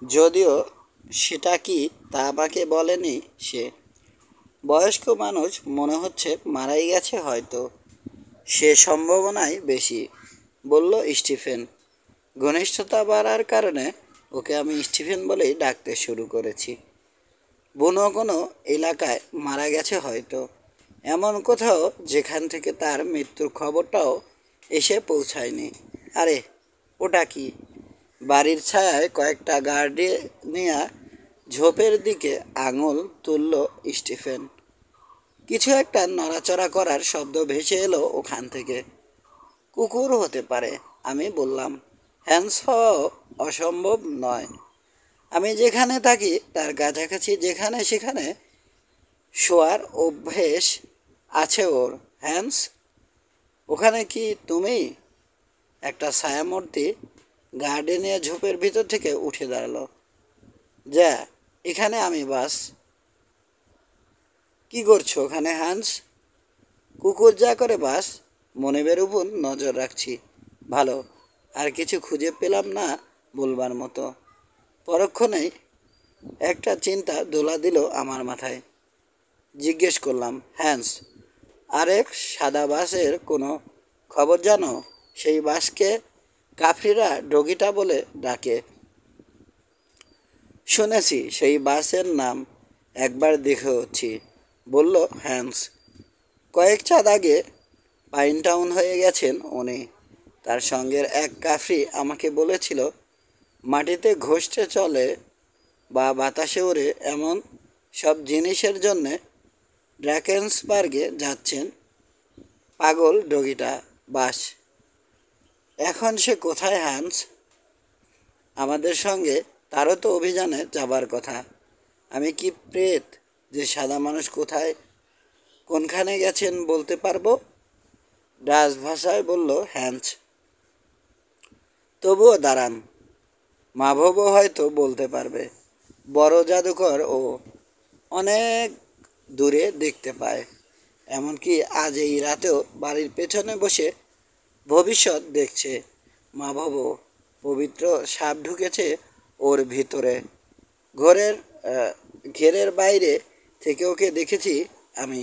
যদিও সেটা কি তা আমাকে বলেনি সে। বয়স্ক মানুষ, মনে হচ্ছে মারাই গেছে হয়তো। সে সম্ভাবনাই বেশি, বলল স্টিফেন। ঘনিষ্ঠতা বাড়ার কারণে ওকে আমি স্টিফেন বলেই ডাকতে শুরু করেছি। বুনো কোনো এলাকায় মারা গেছে হয়তো, এমন কোথাও যেখান থেকে তার মৃত্যুর খবরটাও এসে পৌঁছায়নি। আরে ওটা কি? বাড়ির ছায়ায় কয়েকটা গার্ডেনিয়া ঝোপের দিকে আঙুল তুলল স্টিফেন। কিছু একটা নড়াচড়া করার শব্দ ভেসে এলো ওখান থেকে। কুকুর হতে পারে, আমি বললাম। হ্যান্স হওয়াও অসম্ভব নয়। আমি যেখানে থাকি তার কাছাকাছি যেখানে সেখানে শোয়ার অভ্যেস আছে ওর। হ্যান্স, ওখানে কি তুমি? একটা ছায়ামূর্তি গার্ডেনিয়া ঝোপের ভিতর থেকে উঠে দাঁড়ালো। যা, এখানে আমি বাস। কি করছো ওখানে হ্যান্স? কুকুর যা করে বাস, মনিবের উপর নজর রাখছি। ভালো, আর কিছু খুঁজে পেলাম না বলবার মতো। পরক্ষণেই একটা চিন্তা দোলা দিল আমার মাথায়। জিজ্ঞেস করলাম, হ্যান্স, আরেক সাদা বাসের কোনো খবর জানো? সেই বাসকে কাফরিরা ডগিটা বলে ডাকে। শুনেছি সেই বাসের নাম, একবার দেখেওছি, বলল হ্যান্স। কয়েক চাঁদ আগে পাইন টাউন হয়ে গেছেন উনি। তার সঙ্গের এক কাফরি আমাকে বলেছিল, মাটিতে ঘষতে চলে বা বাতাসে ওড়ে এমন সব জিনিসের জন্যে ড্রাকেন্সবার্গে যাচ্ছেন পাগল ডগিটা। বাস, এখন সে কোথায় হ্যান্স? আমাদের সঙ্গে তারও তো অভিযানে যাবার কথা। আমি কি প্রেত যে সাদা মানুষ কোথায় কোনখানে গেছেন বলতে পারবো? ডাচ ভাষায় বলল হ্যান্স। তবুও দাঁড়ান, মাভবও হয়তো বলতে পারবে। বড় জাদুকর ও, অনেক দূরে দেখতে পায়। এমনকি আজ এই রাতেও বাড়ির পেছনে বসে ভবিষ্যৎ দেখছে। মাভব, পবিত্র সাপ ঢুকেছে ওর ভিতরে। ঘরের ঘেরের বাইরে থেকে ওকে দেখেছি আমি।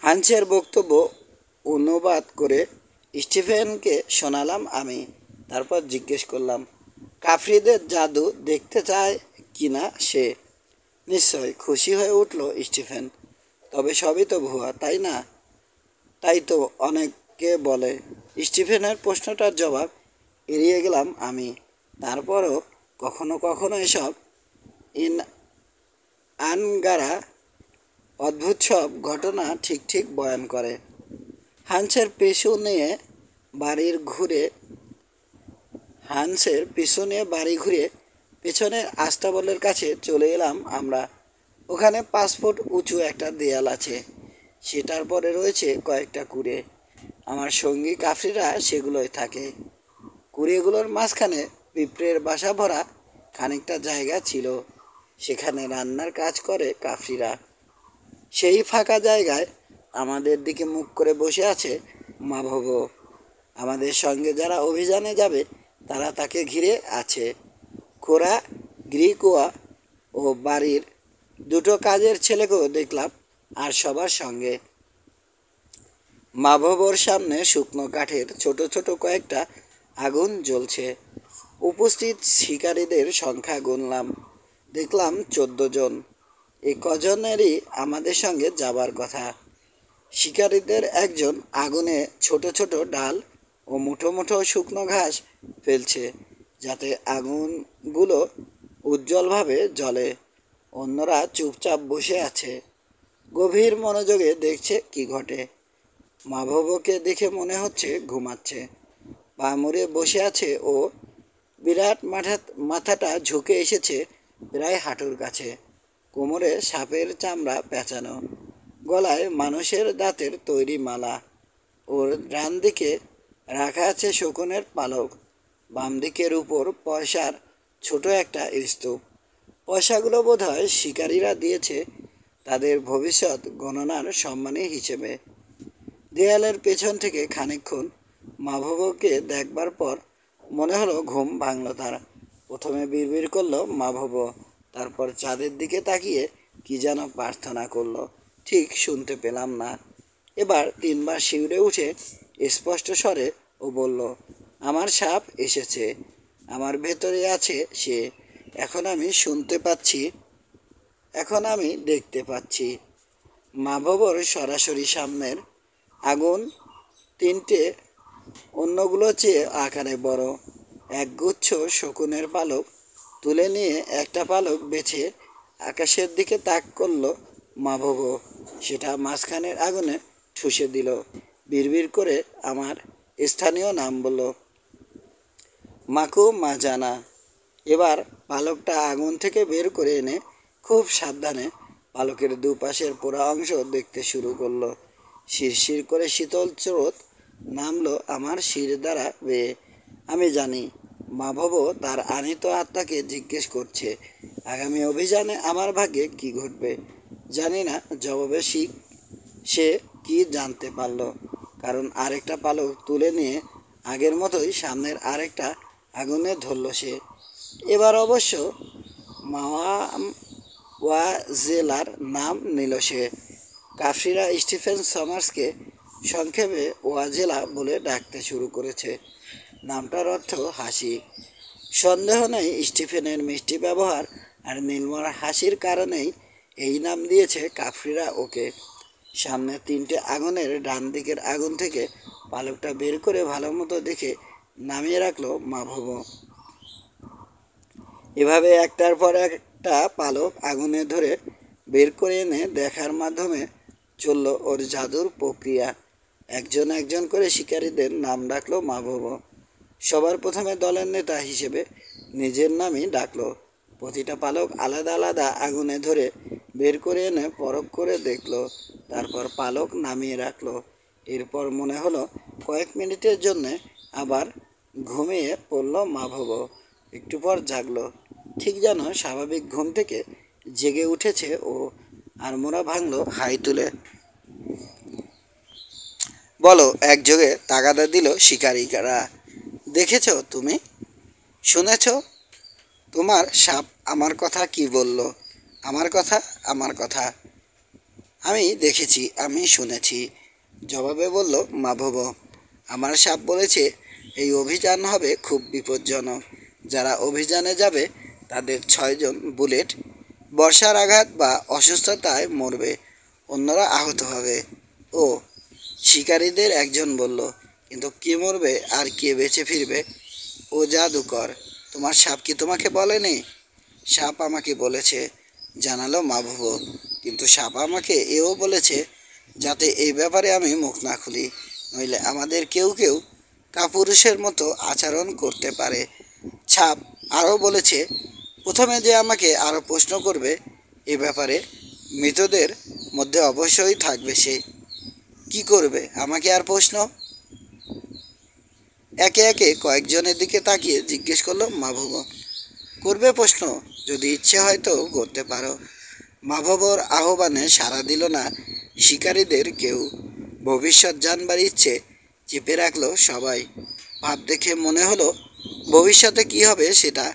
হান্সের বক্তব্য অনুবাদ করে স্টিফেনকে শোনালাম আমি। তারপর জিজ্ঞেস করলাম, কাফরিদের জাদু দেখতে চায় কি না সে? নিশ্চয়, খুশি হয়ে উঠল স্টিফেন। তবে সবই তো ভুয়া, তাই না? তাই তো অনেকে বলে। স্টিফেনের প্রশ্নটার জবাব এড়িয়ে গেলাম আমি। তারপরও কখনো কখনো এসব ইন আনগারা অদ্ভুত সব ঘটনা ঠিক ঠিক বয়ান করে। হান্সের পিছু নিয়ে বাড়ির ঘুরে হান্সের পিছু নিয়ে বাড়ি ঘুরে পেছনের আস্তাবলের কাছে চলে এলাম আমরা। ওখানে 5 ফুট উঁচু একটা দেয়াল আছে, সেটার পরে রয়েছে কয়েকটা কুঁড়ে। আমার সঙ্গী কাফরিরা সেগুলোয় থাকে। কুঁড়েগুলোর মাঝখানে পিঁপড়ের বাসা ভরা খানিকটা জায়গা ছিল, সেখানে রান্নার কাজ করে কাফরিরা। সেই ফাঁকা জায়গায় আমাদের দিকে মুখ করে বসে আছে মাভব। আমাদের সঙ্গে যারা অভিযানে যাবে তারা তাকে ঘিরে আছে। খোরা, গ্রিকোয়া ও বাড়ির 2টো কাজের ছেলেকেও দেখলাম আর সবার সঙ্গে। মাভবর সামনে শুকনো কাঠের ছোট ছোট কয়েকটা আগুন জ্বলছে। উপস্থিত শিকারীদের সংখ্যা গুনলাম, দেখলাম 14 জন। এই কজনেরই আমাদের সঙ্গে যাবার কথা। শিকারীদের একজন আগুনে ছোট ছোট ডাল ও মুঠো মুঠো শুকনো ঘাস ফেলছে, যাতে আগুনগুলো উজ্জ্বলভাবে জ্বলে। অন্যরা চুপচাপ বসে আছে, গভীর মনোযোগে দেখছে কি ঘটে। মাভবকে দেখে মনে হচ্ছে ঘুমাচ্ছে। পা মুড়ে বসে আছে ও। বিরাট মাথাটা ঝুঁকে এসেছে প্রায় হাঁটুর কাছে। কোমরে সাপের চামড়া পেঁচানো, গলায় মানুষের দাঁতের তৈরি মালা। ওর ডান দিকে রাখা আছে শকুনের পালক, বাম দিকের উপর পয়সার ছোট একটা স্তূপ। পয়সাগুলো বোধহয় শিকারীরা দিয়েছে তাদের ভবিষ্যৎ গণনার সম্মানী হিসেবে। দেয়ালের পেছন থেকে খানিকক্ষণ মাভবকে দেখবার পর মনে হলো ঘুম ভাঙল তার। প্রথমে বিড়বিড় করলো মা ভব, তারপর চাঁদের দিকে তাকিয়ে কি যেন প্রার্থনা করলো, ঠিক শুনতে পেলাম না। এবার 3বার শিউরে উঠে স্পষ্ট স্বরে ও বলল, আমার সাপ এসেছে, আমার ভেতরে আছে সে, এখন আমি শুনতে পাচ্ছি, এখন আমি দেখতে পাচ্ছি। মা ভবর সরাসরি সামনের আগুন, 3টে অন্যগুলো চেয়ে আকারে বড়। একগুচ্ছ শকুনের পালক তুলে নিয়ে একটা পালক বেছে আকাশের দিকে তাক করলো মা ভব, সেটা মাঝখানের আগুনে ঠুসে দিল। বিড়বিড় করে আমার স্থানীয় নাম বলল, মাকু মাজানা। এবার পালকটা আগুন থেকে বের করে এনে খুব সাবধানে পালকের দুপাশের পোড়া অংশ দেখতে শুরু করলো। শিরশির করে শীতল স্রোত নামলো আমার শির দ্বারা বেয়ে। আমি জানি মা ভব তার আনিত আত্মাকে জিজ্ঞেস করছে আগামী অভিযানে আমার ভাগ্যে কি ঘটবে। জানি না জবাবে সে কি জানতে পারলো, কারণ আরেকটা পালক তুলে নিয়ে আগের মতোই সামনের আরেকটা আগুনে ধরল সে। এবার অবশ্য ওয়াজেলার নাম নিল সে। কাফরিরা স্টিফেন সমার্সকে সংক্ষেপে ওয়াজেলা বলে ডাকতে শুরু করেছে। নামটার অর্থ হাসি। সন্দেহ নেই স্টিফেনের মিষ্টি ব্যবহার আর নীলমর হাসির কারণেই এই নাম দিয়েছে কাফরিরা ওকে। সামনে 3টে আগুনের ডান দিকের আগুন থেকে পালকটা বের করে ভালো মতো দেখে নামিয়ে রাখলো মা ভব। এভাবে একটার পর একটা পালক আগুনে ধরে বের করে এনে দেখার মাধ্যমে চলল ওর জাদুর প্রক্রিয়া। একজন একজন করে শিকারীদের নাম ডাকলো মা ভব। সবার প্রথমে দলের নেতা হিসেবে নিজের নামই ডাকলো। প্রতিটা পালক আলাদা আলাদা আগুনে ধরে বের করে এনে পরখ করে দেখলো, তারপর পালক নামিয়ে রাখলো। এরপর মনে হলো কয়েক মিনিটের জন্যে আবার ঘুমিয়ে পড়ল মা ভব। একটু পর জাগলো, ঠিক যেন স্বাভাবিক ঘুম থেকে জেগে উঠেছে ও। আর মোরা ভাঙলো হাই তুলে। বলো, একযোগে তাগাদা দিল শিকারীরা। দেখেছ তুমি? শুনেছ? তোমার সাপ আমার কথা কি বলল? আমার কথা, আমার কথা। আমি দেখেছি, আমি শুনেছি, জবাবে বলল মা ভব। আমার সাপ বলেছে এই অভিযান হবে খুব বিপজ্জনক। যারা অভিযানে যাবে তাদের 6জন বুলেট বর্ষার আঘাত বা অসুস্থতায় মরবে, অন্যরা আহত হবে। ও, শিকারীদের একজন বলল, কিন্তু কে মরবে আর কে বেঁচে ফিরবে? ও জাদুকর। তোমার সাপ কি তোমাকে বলেনি? সাপ আমাকে বলেছে, জানালো মা ভব। কিন্তু সাপ আমাকে এও বলেছে যাতে এই ব্যাপারে আমি মুখ না খুলি, নইলে আমাদের কেউ কেউ কাপুরুষের মতো আচরণ করতে পারে। সাপ আরও বলেছে প্রথমে যে আমাকে আরও প্রশ্ন করবে এ ব্যাপারে, মৃতদের মধ্যে অবশ্যই থাকবে সে। কি করবে আমাকে আর প্রশ্ন? একে একে কয়েকজনের দিকে তাকিয়ে জিজ্ঞেস করলো মা ভব। করবে প্রশ্ন, যদি ইচ্ছে হয় তো করতে পারো। মা ভবর আহ্বানে সাড়া দিল না শিকারীদের কেউ। ভবিষ্যৎ জানবার ইচ্ছে চেপে রাখলো সবাই। ভাব দেখে মনে হলো ভবিষ্যতে কি হবে সেটা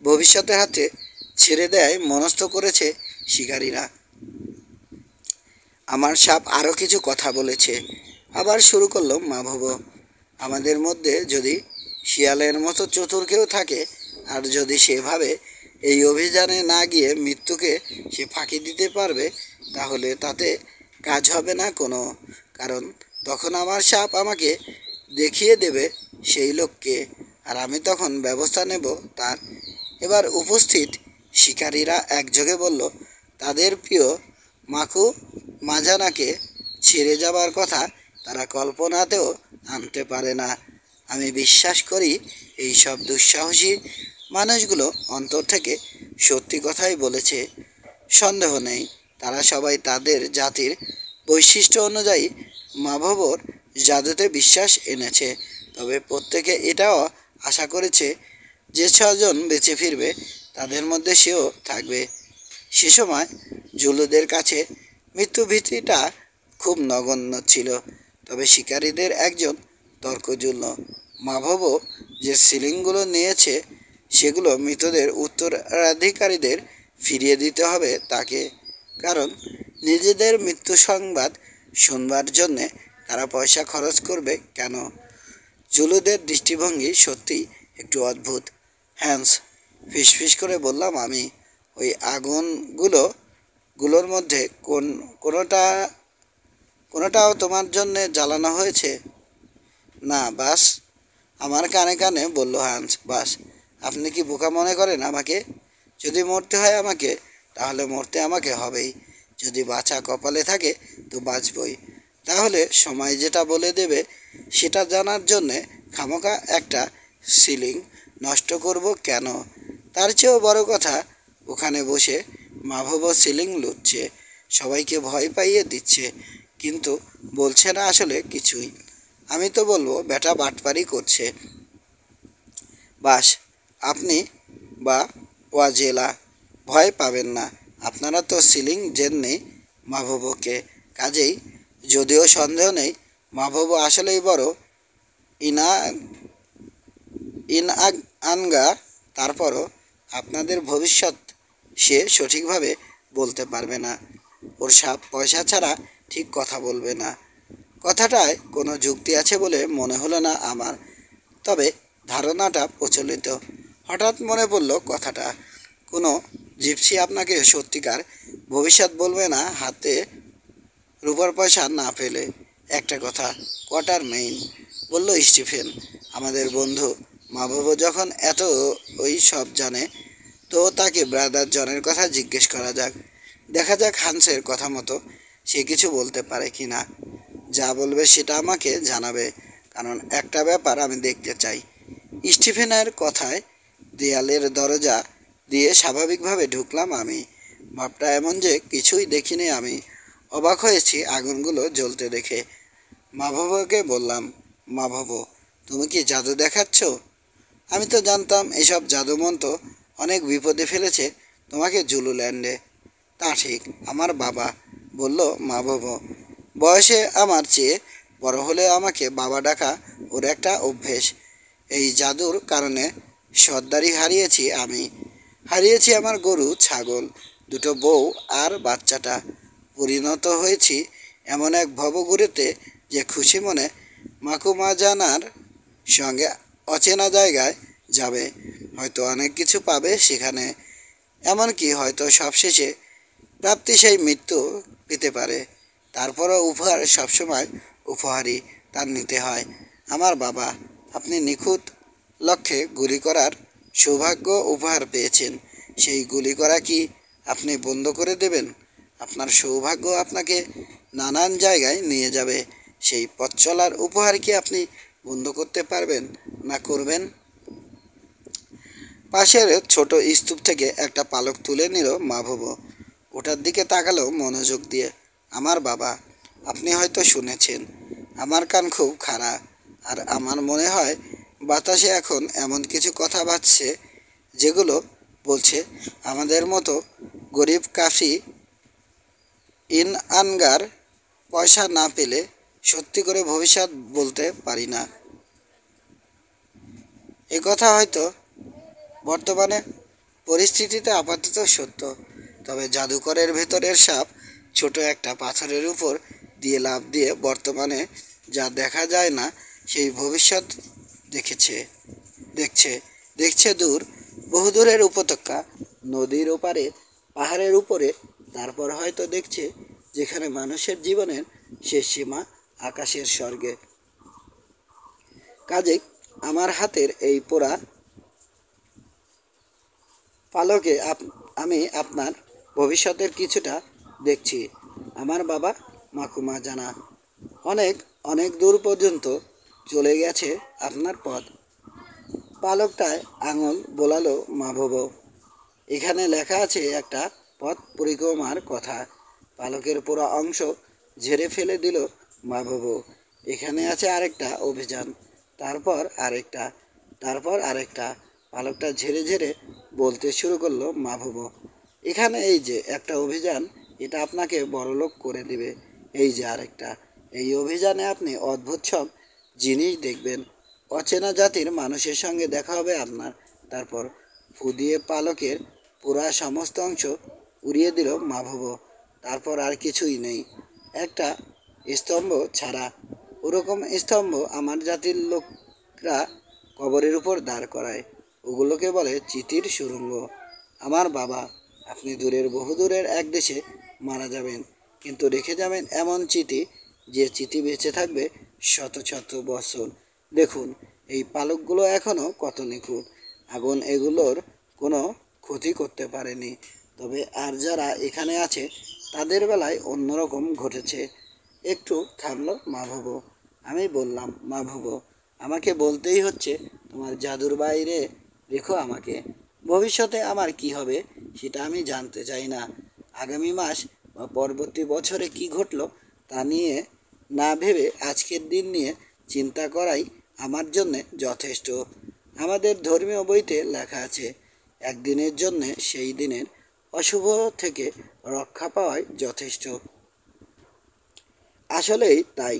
ভবিষ্যতের হাতে ছেড়ে দেয় মনস্থ করেছে শিকারীরা। আমার সাপ আরও কিছু কথা বলেছে। আবার শুরু করলো মা ভব। আমাদের মধ্যে যদি শিয়ালের মতো চতুর কেউ থাকে, আর যদি সে ভাবে এই অভিযানে না গিয়ে মৃত্যুকে সে ফাঁকি দিতে পারবে, তাহলে তাতে কাজ হবে না কোনো। কারণ তখন আমার সাপ আমাকে দেখিয়ে দেবে সেই লোককে, আর আমি তখন ব্যবস্থা নেব তার। এবার উপস্থিত শিকারীরা একযোগে বলল তাদের প্রিয় মাকু মাজানাকে ছেড়ে যাবার কথা তারা কল্পনাতেও আনতে পারে না। আমি বিশ্বাস করি এই সব দুঃসাহসী মানুষগুলো অন্তর থেকে সত্যি কথাই বলেছে। সন্দেহ নেই তারা সবাই তাদের জাতির বৈশিষ্ট্য অনুযায়ী মা ভবর জাদুতে বিশ্বাস এনেছে। তবে প্রত্যেকে এটাও আশা করেছে যে 6জন বেঁচে ফিরবে তাদের মধ্যে সেও থাকবে। সে সময় জুলুদের কাছে মৃত্যুভীতিটা খুব নগণ্য ছিল। তবে শিকারীদের একজন তর্ক জুড়ল, মা ভব যে সিলিংগুলো নিয়েছে সেগুলো মৃতদের উত্তরাধিকারীদের ফিরিয়ে দিতে হবে তাকে। কারণ নিজেদের মৃত্যু সংবাদ শুনবার জন্যে তারা পয়সা খরচ করবে কেন? জুলুদের দৃষ্টিভঙ্গি সত্যিই একটু অদ্ভুত। হ্যান্স ফিসফিস করে বললাম আমি, ওই গুলোর মধ্যে কোনোটাও তোমার জন্যে জ্বালানো হয়েছে? না বাস, আমার কানে কানে বলল হান্স। বাস, আপনি কি বোকা মনে করেন আমাকে? যদি মরতে হয় আমাকে, তাহলে মরতে আমাকে হবেই। যদি বাঁচা কপালে থাকে তো বাঁচবই। তাহলে সময় যেটা বলে দেবে সেটা জানার জন্যে খামোকা একটা সিলিং নষ্ট করব কেন? তার চেয়েও বড় কথা, ওখানে বসে মাভব সিলিং লুটছে, সবাইকে ভয় পাইয়ে দিচ্ছে, কিন্তু বলছে না আসলে কিছুই। আমি তো বলবো বেটা বাটপারি করছে। বাস, আপনি বা ওয়াজেলা ভয় পাবেন না, আপনারা তো সিলিং জেননি মাভবকে। কাজেই যদিও সন্দেহ নেই মাভব আসলেই বড় ইনা আনগা, তারপরও আপনাদের ভবিষ্যৎ সে সঠিকভাবে বলতে পারবে না। ওর সাপ পয়সা ছাড়া ঠিক কথা বলবে না। কথাটায় কোনো যুক্তি আছে বলে মনে হলো না আমার, তবে ধারণাটা প্রচলিত। হঠাৎ মনে পড়ল কথাটা, কোনো জিপসি আপনাকে সত্যিকার ভবিষ্যৎ বলবে না হাতে রূপার পয়সা না পেলে। একটা কথা, কোয়ার্টার মেইন, বলল স্টিফেন, আমাদের বন্ধু। মাভব যখন এত ওই সব জানে, তো তাকে ব্রাদার জনের কথা জিজ্ঞেস করা যাক। দেখা যাক হান্সের কথা মতো সে কিছু বলতে পারে কি না। যা বলবে সেটা আমাকে জানাবে, কারণ একটা ব্যাপার আমি দেখতে চাই। স্টিফেনের কথায় দেয়ালের দরজা দিয়ে স্বাভাবিকভাবে ঢুকলাম আমি। ভাবটা এমন যে কিছুই দেখিনি আমি। অবাক হয়েছি আগুনগুলো জ্বলতে দেখে। মাভবকে বললাম, মাভব, তুমি কি জাদু দেখাচ্ছ? আমি তো জানতাম এসব জাদুমন্ত অনেক বিপদে ফেলেছে তোমাকে জুলুল্যান্ডে। তা ঠিক, আমার বাবা, বলল মাভব। বয়সে আমার চেয়ে বড় হলে আমাকে বাবা ডাকা ওর একটা অভ্যেস। এই জাদুর কারণে সর্দারি হারিয়েছি আমি, হারিয়েছি আমার গরু ছাগল, দুটো বউ আর বাচ্চাটা। পরিণত হয়েছি এমন এক ভবঘুরেতে যে খুশি মনে মাকুমাজানার সঙ্গে অচেনা জায়গায় যাবে, হয়তো অনেক কিছু পাবে সেখানে, এমনকি হয়তো সবশেষে প্রাপ্তি সেই মৃত্যু পেতে পারে। তারপরও উপহার সবসময় উপহারই, তার নিতে হয়। আমার বাবা, আপনি নিখুঁত লক্ষ্যে গুলি করার সৌভাগ্য উপহার পেয়েছেন। সেই গুলি করা কি আপনি বন্ধ করে দেবেন? আপনার সৌভাগ্য আপনাকে নানান জায়গায় নিয়ে যাবে। সেই পথ চলার উপহার কি আপনি বন্ধ করতে পারবেন না করবেন? পাশের ছোট স্তূপ থেকে একটা পালক তুলে নিল মাভব। ওটার দিকে তাকালো মনোযোগ দিয়ে। আমার বাবা, আপনি হয়তো শুনেছেন, আমার কান খুব খাড়া, আর আমার মনে হয় বাতাসে এখন এমন কিছু কথা বাজছে যেগুলো বলছে আমাদের মতো গরিব কাফি ইন আনগার পয়সা না পেলে সত্যি করে ভবিষ্যৎ বলতে পারি না। এ কথা হয়তো বর্তমানে পরিস্থিতিতে আপাতত সত্য, তবে জাদুকরের ভেতরের সাপ ছোট একটা পাথরের উপর দিয়ে লাফ দিয়ে বর্তমানে যা দেখা যায় না সেই ভবিষ্যৎ দেখেছে, দেখছে, দেখছে দূর, বহুদূরের উপত্যকা, নদীর ওপারে, পাহাড়ের উপরে, তারপর হয়তো দেখছে যেখানে মানুষের জীবনের শেষ সীমা আকাশের স্বর্গে। কাজেই আমার হাতের এই পোড়া পালকে আমি আপনার ভবিষ্যতের কিছুটা দেখছি। আমার বাবা মাকুমা জানা অনেক অনেক দূর পর্যন্ত চলে গেছে আপনার পথ। পালকটায় আঙুল বোলালো মাভব। এখানে লেখা আছে একটা পথ পরিক্রমার কথা। পালকের পুরো অংশ ঝেড়ে ফেলে দিল মাভব। এখানে আছে আরেকটা অভিযান, তারপর আরেকটা, তারপর আরেকটা। পালকটা ঝেড়ে ঝেড়ে বলতে শুরু করলো মাভব, এখানে এই যে একটা অভিযান, এটা আপনাকে বড়লোক করে দেবে। এই যে আরেকটা, এই অভিযানে আপনি অদ্ভুত সব জিনিস দেখবেন, অচেনা জাতির মানুষের সঙ্গে দেখা হবে আপনার, তারপর ফু দিয়ে পালকের পুরা সমস্ত অংশ উড়িয়ে দিল মাভব। তারপর আর কিছুই নেই, একটা স্তম্ভ ছাড়া। ওরকম স্তম্ভ আমার জাতির লোকরা কবরের উপর দাঁড় করায়, ওগুলোকে বলে চিতির সুড়ঙ্গ। আমার বাবা, আপনি দূরের বহুদূরের এক দেশে মারা যাবেন, কিন্তু রেখে যাবেন এমন চিতি, যে চিতি বেঁচে থাকবে শত শত বছর। দেখুন, এই পালকগুলো এখনও কত নিখুঁত, আগুন এগুলোর কোনো ক্ষতি করতে পারেনি। তবে আর যারা এখানে আছে তাদের বেলায় অন্যরকম ঘটেছে। একটু থামলো মাভব। আমি বললাম, মাভব, আমাকে বলতেই হচ্ছে, তোমার জাদুর বাইরে রেখো আমাকে। ভবিষ্যতে আমার কি হবে সেটা আমি জানতে চাই না। আগামী মাস বা পরবর্তী বছরে কি ঘটলো তা নিয়ে না ভেবে আজকের দিন নিয়ে চিন্তা করাই আমার জন্যে যথেষ্ট। আমাদের ধর্মীয় বইতে লেখা আছে, একদিনের জন্যে সেই দিনের অশুভ থেকে রক্ষা পাওয়াই যথেষ্ট। আসলেই তাই।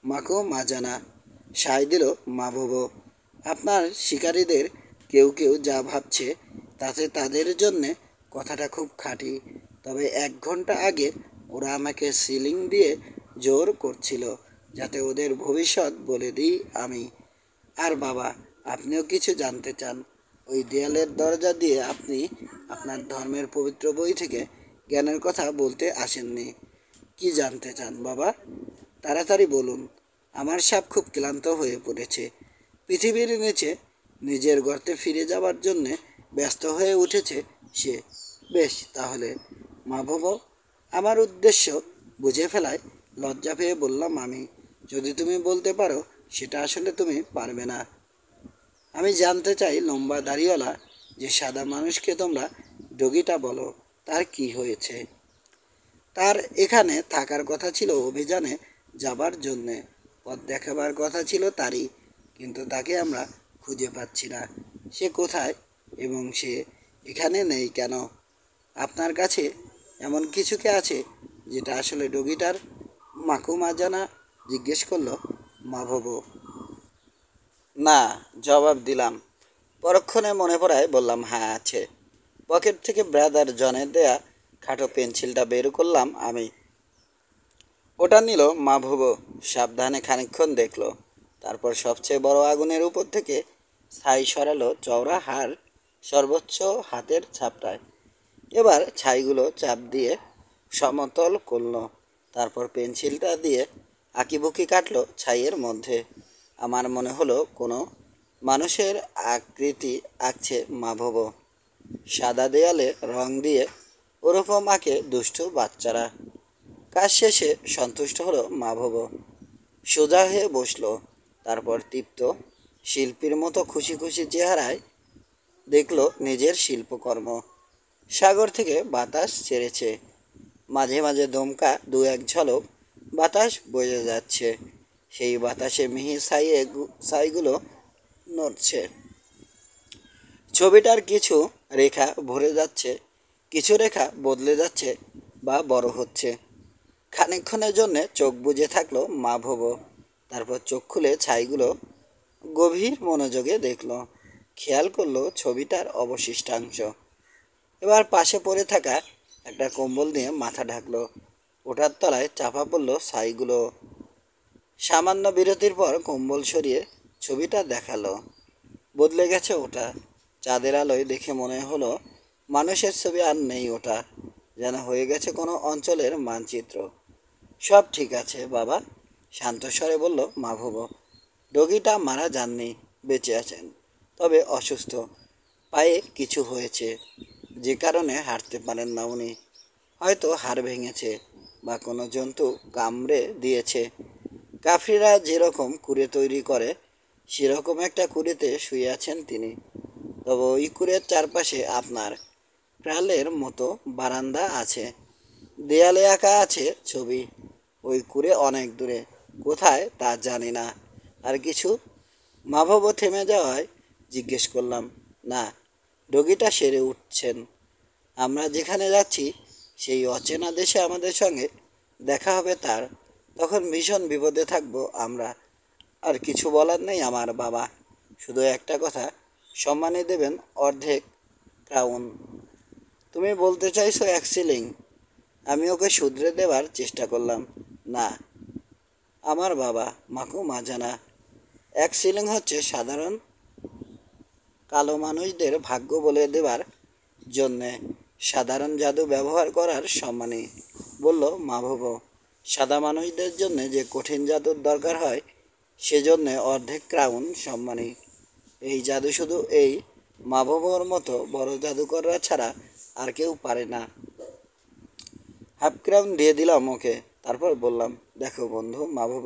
মাখো মাজানা, সায় দিল মাভব। আপনার শিকারীদের কেউ কেউ যা ভাবছে তাতে তাদের জন্যে কথাটা খুব খাঁটি। তবে 1 ঘন্টা আগে ওরা আমাকে সিলিং দিয়ে জোর করছিল যাতে ওদের ভবিষ্যৎ বলে দিই আমি। আর বাবা, আপনিও কিছু জানতে চান? ওই দেয়ালের দরজা দিয়ে আপনি আপনার ধর্মের পবিত্র বই থেকে জ্ঞানের কথা বলতে আসেননি। কি জানতে চান বাবা? তাড়াতাড়ি বলুন। আমার সাপ খুব ক্লান্ত হয়ে পড়েছে। পৃথিবীর নিচে নিজের গর্তে ফিরে যাবার জন্যে ব্যস্ত হয়ে উঠেছে সে। বেশ তাহলে মাভব, আমার উদ্দেশ্য বুঝে ফেলায় লজ্জা পেয়ে বললাম আমি, যদি তুমি বলতে পারো সেটা আসলে তুমি পারবে না। আমি জানতে চাই, লম্বা দাড়িওয়ালা যে সাদা মানুষকে তোমরা ডগিটা বলো, তার কি হয়েছে? তার এখানে থাকার কথা ছিল অভিযানে যাবার জন্যে, পথ দেখাবার কথা ছিল তারই, কিন্তু তাকে আমরা খুঁজে পাচ্ছি না। সে কোথায় এবং সে এখানে নেই কেন? আপনার কাছে এমন কিছু কি আছে যেটা আসলে ডগিটার? মাকুমা জানা জিজ্ঞেস করলো মাভব। না, জবাব দিলাম। পরক্ষণে মনে পড়ায় বললাম, হ্যাঁ আছে। পকেট থেকে ব্রাদার জনের দেয়া খাটো পেন্সিলটা বের করলাম আমি। ওটা নিল মাভব, সাবধানে খানিকক্ষণ দেখলো, তারপর সবচেয়ে বড় আগুনের উপর থেকে ছাই সরালো চওড়া হাড় সর্বোচ্চ হাতের ছাপটায়। এবার ছাইগুলো চাপ দিয়ে সমতল করলো, তারপর পেন্সিলটা দিয়ে আঁকিবুকি কাটলো ছাইয়ের মধ্যে। আমার মনে হলো কোনো মানুষের আকৃতি আঁকছে মাভব। সাদা দেয়ালে রং দিয়ে ওরকম আঁকে দুষ্টু বাচ্চারা। কাজ শেষে সন্তুষ্ট হলো মাভব, সোজা হয়ে বসলো। তারপর তৃপ্ত শিল্পীর মতো খুশি খুশি চেহারায় দেখলো নিজের শিল্পকর্ম। সাগর থেকে বাতাস ছেড়েছে, মাঝে মাঝে দমকা 2-1 ঝলক বাতাস বয়ে যাচ্ছে। সেই বাতাসে মিহি ছাইগুলো নড়ছে। ছবিটার কিছু রেখা ভরে যাচ্ছে, কিছু রেখা বদলে যাচ্ছে বা বড় হচ্ছে। খানিকক্ষণের জন্যে চোখ বুজে থাকলো মাভব, তারপর চোখ খুলে ছাইগুলো গভীর মনোযোগে দেখলো, খেয়াল করলো ছবিটার অবশিষ্টাংশ। এবার পাশে পড়ে থাকা একটা কম্বল নিয়ে মাথা ঢাকলো, ওটার তলায় চাপা পড়লো ছাইগুলো। সামান্য বিরতির পর কম্বল সরিয়ে ছবিটা দেখালো। বদলে গেছে ওটা। চাঁদের আলোয় দেখে মনে হলো মানুষের ছবি আর নেই ওটা, যেন হয়ে গেছে কোনো অঞ্চলের মানচিত্র। সব ঠিক আছে বাবা, শান্ত স্বরে বলল মাভব। রোগীটা মারা যাননি, বেঁচে আছেন, তবে অসুস্থ। পায়ে কিছু হয়েছে, যে কারণে হাঁটতে পারেন না উনি। হয়তো হাড় ভেঙেছে বা কোনো জন্তু কামড়ে দিয়েছে। কাফিররা যেরকম কুড়ে তৈরি করে সেরকম একটা কুড়েতে শুয়ে আছেন তিনি। তবে ওই কুড়ের চারপাশে আপনার প্রালের মতো বারান্দা আছে, দেয়ালে আঁকা আছে ছবি। ওই কুড়ে অনেক দূরে, কোথায় তা জানি না। আর কিছু? মাভব থেমে যাওয়ায় জিজ্ঞেস করলাম, না, রোগীটা সেরে উঠছেন। আমরা যেখানে যাচ্ছি সেই অচেনা দেশে আমাদের সঙ্গে দেখা হবে তার, তখন ভীষণ বিপদে থাকবো আমরা। আর কিছু বলার নেই আমার বাবা, শুধু একটা কথা, সম্মানে দেবেন অর্ধেক ক্রাউন। তুমি বলতে চাইছো 1 শিলিং? আমি ওকে শুধরে দেবার চেষ্টা করলাম। না, আমার বাবা মাকু মাজানা, 1 শিলিং হচ্ছে সাধারণ কালো মানুষদের ভাগ্য বলে দেবার জন্যে সাধারণ জাদু ব্যবহার করার সম্মানী। বলল মাভব, সাদা মানুষদের জন্য যে কঠিন জাদুর দরকার হয় সেজন্যে অর্ধেক ক্রাউন সম্মানী। এই জাদু শুধু এই মাভবর মতো বড় জাদুকররা ছাড়া আর কেউ পারে না। হাফ ক্রাউন দিয়ে দিলাম ওকে। তারপর বললাম, দেখো বন্ধু মাভব,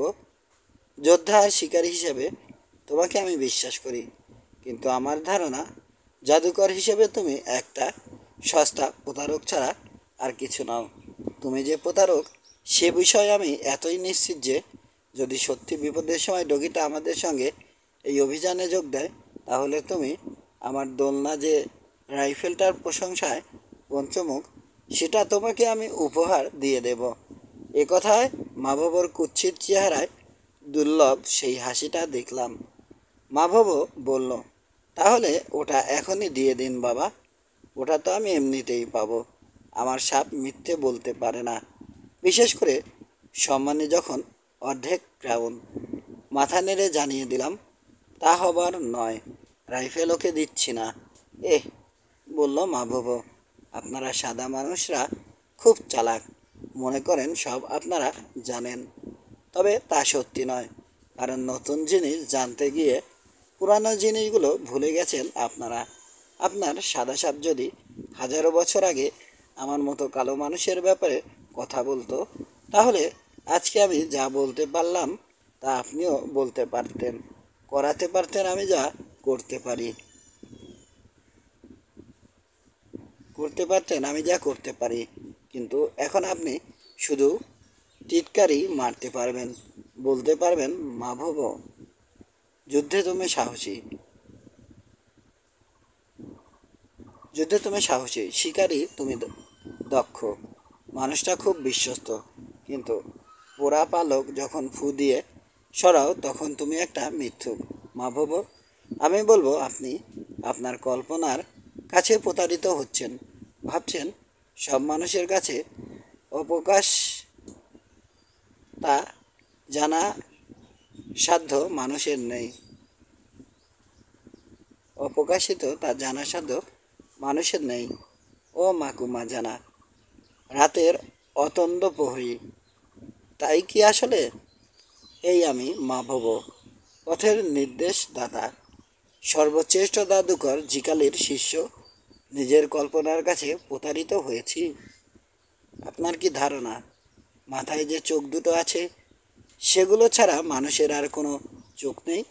যোদ্ধা আর শিকারী হিসেবে তোমাকে আমি বিশ্বাস করি, কিন্তু আমার ধারণা জাদুকর হিসেবে তুমি একটা সস্তা প্রতারক ছাড়া আর কিছু নাও। তুমি যে প্রতারক সে বিষয়ে আমি এতই নিশ্চিত যে যদি সত্যি বিপদের সময় ডগিটা আমাদের সঙ্গে এই অভিযানে যোগ দেয়, তাহলে তুমি আমার দোলনা যে রাইফেলটার প্রশংসায় পঞ্চমুখ, সেটা তোমাকে আমি উপহার দিয়ে দেব। এ কথায় মাভবর কুৎসিত চেহারায় দুর্লভ সেই হাসিটা দেখলাম। মাভব বলল, তাহলে ওটা এখনই দিয়ে দিন বাবা, ওটা তো আমি এমনিতেই পাবো। আমার সাপ মিথ্যে বলতে পারে না, বিশেষ করে সম্মানে যখন অর্ধেক ক্রাউন। মাথা নেড়ে জানিয়ে দিলাম, তা হবার নয়, রাইফেল ওকে দিচ্ছি না। এহ, বলল মাভব, আপনারা সাদা মানুষরা খুব চালাক, মনে করেন সব আপনারা জানেন। তবে তা সত্যি নয়, কারণ নতুন জিনিস জানতে গিয়ে পুরানো জিনিসগুলো ভুলে গেছেন আপনারা। আপনার সাদা সাপ যদি হাজারো বছর আগে আমার মতো কালো মানুষের ব্যাপারে কথা বলতো, তাহলে আজকে আমি যা বলতে পারলাম তা আপনিও বলতে পারতেন, করাতে পারতেন আমি যা করতে পারি, করতে পারতেন আমি যা করতে পারি। কিন্তু এখন আপনি শুধু টিটকারি মারতে পারবেন, বলতে পারবেন মাভব, যুদ্ধে তুমি সাহসী, যুদ্ধে তুমি সাহসী, শিকারী তুমি দক্ষ, মানুষটা খুব বিশ্বস্ত, কিন্তু পোড়া পালক যখন ফু দিয়ে সরাও তখন তুমি একটা মিথ্যুক। মাভব, আমি বলবো আপনি আপনার কল্পনার কাছে প্রতারিত হচ্ছেন। ভাবছেন সব মানুষের কাছে অবকাশ তা জানা সাধ্য মানুষের নেই, অপ্রকাশিত তা জানা সাধ্য মানুষের নেই। ও মাকুমা জানা, রাতের অতন্দ্র প্রহরী, তাই কি আসলে? এই আমি মাভব, পথের নির্দেশদাতা, সর্বশ্রেষ্ঠ জাদুকর জিকালির শিষ্য, নিজের কল্পনার কাছে প্রতারিত হয়েছি। আপনার কি ধারণা মাথায় যে চোখ দুটো আছে সেগুলো ছাড়া মানুষের আর কোনো চোখ নেই,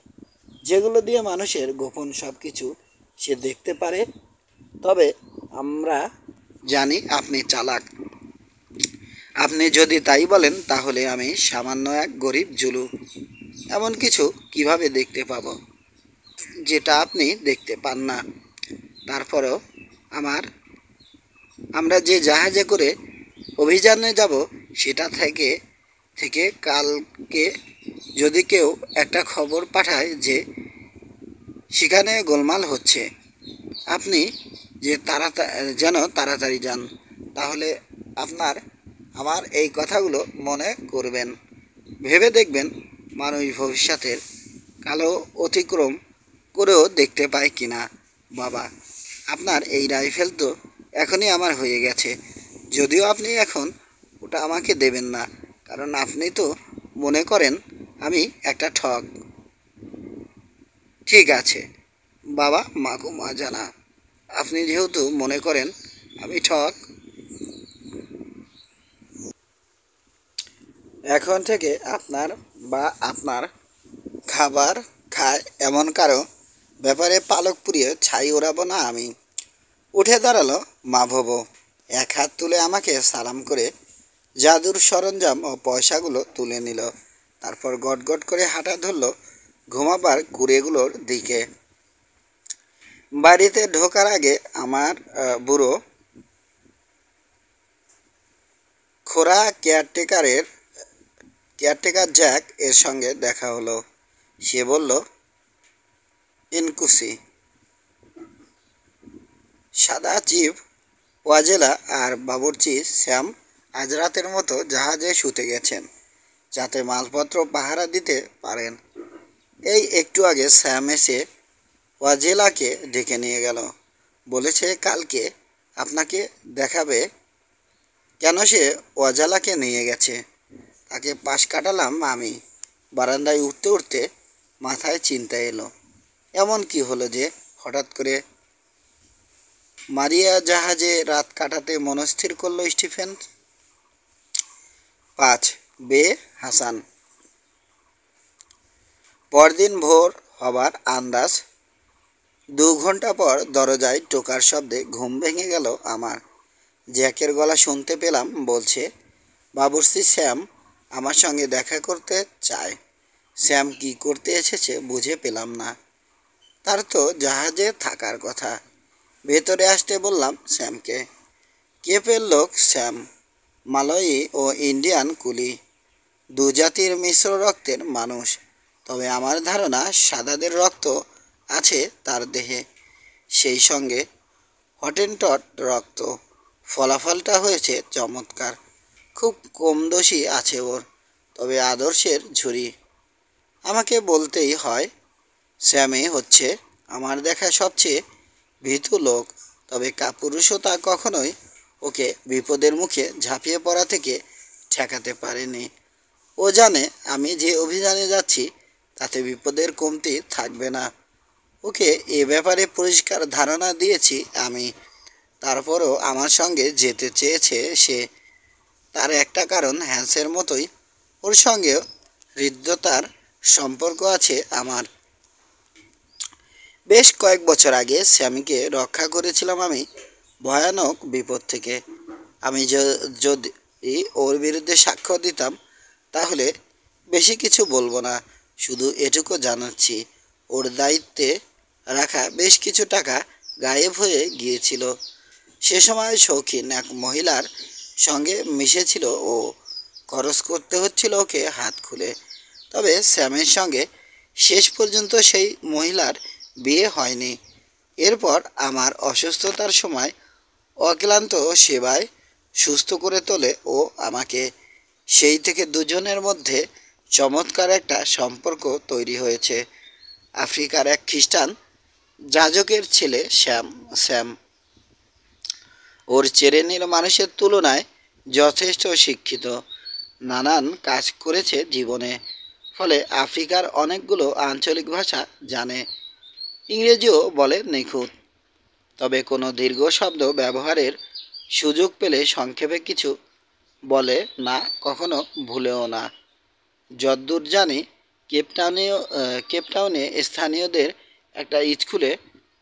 যেগুলো দিয়ে মানুষের গোপন সব কিছু সে দেখতে পারে? তবে আমরা জানি আপনি চালাক। আপনি যদি তাই বলেন, তাহলে আমি সামান্য এক গরিব জুলু এমন কিছু কিভাবে দেখতে পাবো যেটা আপনি দেখতে পান না? তারপরেও আমার আমরা যে জাহাজে করে অভিযানে যাব সেটা থেকে থেকে কালকে যদি কেউ একটা খবর পাঠায় যে সেখানে গোলমাল হচ্ছে, আপনি যে যেন তাড়াতাড়ি যান, তাহলে আপনার আমার এই কথাগুলো মনে করবেন। ভেবে দেখবেন মানুষ ভবিষ্যতের কালো অতিক্রম করেও দেখতে পায় কিনা। বাবা, আপনার এই রাইফেল তো এখনই আমার হয়ে গেছে, যদিও আপনি এখন ওটা আমাকে দেবেন না, কারণ আপনি তো মনে করেন আমি একটা ঠগ। ঠিক আছে বাবা মাকুমা জানা, আপনি যেহেতু মনে করেন আমি ঠগ, এখন থেকে আপনার বা আপনার খাবার খায় এমন কারো ব্যাপারে পালক পুড়িয়ে ছাই ওড়াবো না আমি। উঠে দাঁড়ালো মাভব, এক হাত তুলে আমাকে সালাম করে জাদুর সরঞ্জাম ও পয়সাগুলো তুলে নিল। তারপর গটগট করে হাঁটা ধরল ঘুমাবার কুড়েগুলোর দিকে। বাড়িতে ঢোকার আগে আমার বুড়ো খোড়া কেয়ারটেকার জ্যাক এর সঙ্গে দেখা হলো। সে বলল, ইনকুসি, সাদা চিফ ওয়াজেলা আর বাবুর্চি শ্যাম আজ রাতের মতো জাহাজে শুতে গেছেন, যাতে মালপত্র পাহারা দিতে পারেন। এই একটু আগে শ্যাম এসে ওয়াজেলাকে ডেকে নিয়ে গেল, বলেছে কালকে আপনাকে দেখাবে। কেন সে ওয়াজেলাকে নিয়ে গেছে তাকে পাশ কাটালাম আমি। বারান্দায় উঠতে উঠতে মাথায় চিন্তা এলো, এমন কি হলো যে হঠাৎ করে মারিয়া জাহাজে রাত কাটাতে মনস্থির করলো স্টিফেন। 5 বে হাসান। পরদিন ভোর হবার আন্দাজ। 2 ঘন্টা পর দরজায় টোকার শব্দে ঘুম ভেঙে গেল আমার। জ্যাকের গলা শুনতে পেলাম, বলছে, বাবুর্চি শ্যাম আমার সঙ্গে দেখা করতে চায়। শ্যাম কি করতে এসেছে বুঝে পেলাম না। তার তো জাহাজে থাকার কথা। ভেতরে আসতে বললাম শ্যামকে। কেপের লোক শ্যাম, মালয়ী ও ইন্ডিয়ান কুলি, দু জাতির মিশ্র রক্তের মানুষ। তবে আমার ধারণা সাদাদের রক্ত আছে তার দেহে, সেই সঙ্গে হটেনটট রক্ত। ফলাফলটা হয়েছে চমৎকার। খুব কম দোষী আছে ওর, তবে আদর্শের ঝুরি। আমাকে বলতেই হয়, শ্যামই হচ্ছে আমার দেখা সবচেয়ে ভীতু লোক। তবে কাপুরুষতা কখনোই ওকে বিপদের মুখে ঝাঁপিয়ে পড়া থেকে ঠেকাতে পারেনি। ও জানে আমি যে অভিযানে যাচ্ছি তাতে বিপদের কমতি থাকবে না। ওকে এ ব্যাপারে পরিষ্কার ধারণা দিয়েছি আমি। তারপরও আমার সঙ্গে যেতে চেয়েছে সে। তার একটা কারণ, হ্যান্সের মতোই ওর সঙ্গেও হৃদ্যতার সম্পর্ক আছে আমার। বেশ কয়েক বছর আগে স্যামিকে রক্ষা করেছিলাম আমি ভয়ানক বিপদ থেকে। আমি যদি ওর বিরুদ্ধে সাক্ষ্য দিতাম তাহলে বেশি কিছু বলবো না, শুধু এটুকু জানাচ্ছি ওর দায়িত্বে রাখা বেশ কিছু টাকা গায়েব হয়ে গিয়েছিল। সে সময় শৌখিন এক মহিলার সঙ্গে মিশেছিল ও। খরচ করতে হচ্ছিল ওকে হাত খুলে। তবে স্যামের সঙ্গে শেষ পর্যন্ত সেই মহিলার বিয়ে হয়নি। এরপর আমার অসুস্থতার সময় অক্লান্ত সেবায় সুস্থ করে তোলে ও আমাকে। সেই থেকে দুজনের মধ্যে চমৎকার একটা সম্পর্ক তৈরি হয়েছে। আফ্রিকার এক খ্রিস্টান যাজকের ছেলে শ্যাম ওর চেরেনির মানুষের তুলনায় যথেষ্ট শিক্ষিত। নানান কাজ করেছে জীবনে, ফলে আফ্রিকার অনেকগুলো আঞ্চলিক ভাষা জানে। ইংরেজিও বলে নিখুঁত। তবে কোনো দীর্ঘ শব্দ ব্যবহারের সুযোগ পেলে সংক্ষেপে কিছু বলে না, কখনো ভুলেও না। যদ্দূর জানি কেপটাউনে স্থানীয়দের একটা স্কুলে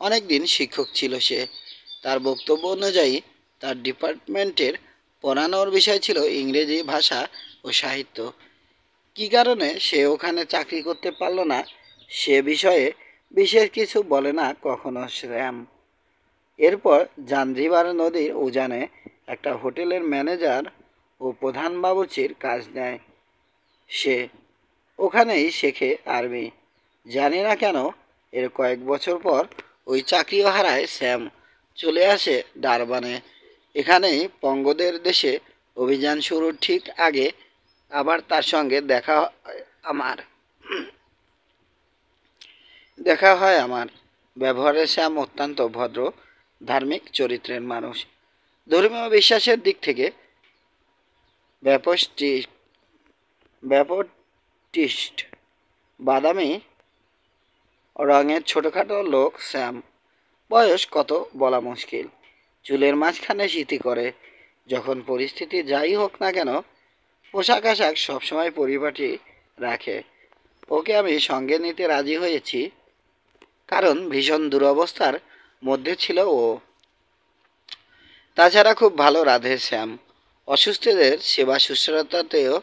অনেক দিন শিক্ষক ছিল সে। তার বক্তব্য অনুযায়ী তার ডিপার্টমেন্টের পড়ানোর বিষয় ছিল ইংরেজি ভাষা ও সাহিত্য। কী কারণে সে ওখানে চাকরি করতে পারল না সে বিষয়ে বিশেষ কিছু বলে না কখনো শ্যাম। এরপর জাঞ্জিবার নদীর উজানে একটা হোটেলের ম্যানেজার ও প্রধান বাবুর্চির কাজ নেয় সে। ওখানেই শেখে আরবি। জানি না কেন এর কয়েক বছর পর ওই চাকরিও হারায় শ্যাম। চলে আসে ডারবানে। এখানেই পঙ্গদের দেশে অভিযান শুরুর ঠিক আগে আবার তার সঙ্গে দেখা হয় আমার। ব্যবহারে শ্যাম অত্যন্ত ভদ্র, ধার্মিক চরিত্রের মানুষ। ধর্মীয় বিশ্বাসের দিক থেকে ব্যাপটিস্ট, বাদামি রঙের ছোটোখাটো লোক শ্যাম। বয়স কত বলা মুশকিল। চুলের মাঝখানে সিঁথি করে। যখন পরিস্থিতি যাই হোক না কেন পোশাক আশাক সবসময় পরিপাটি রাখে। ওকে আমি সঙ্গে নিতে রাজি হয়েছি, কারণ ভীষণ দুরবস্থার মধ্যে ছিল ও। তাছাড়া খুব ভালো রাঁধে শ্যাম। অসুস্থদের সেবা শুশ্রূষাতেও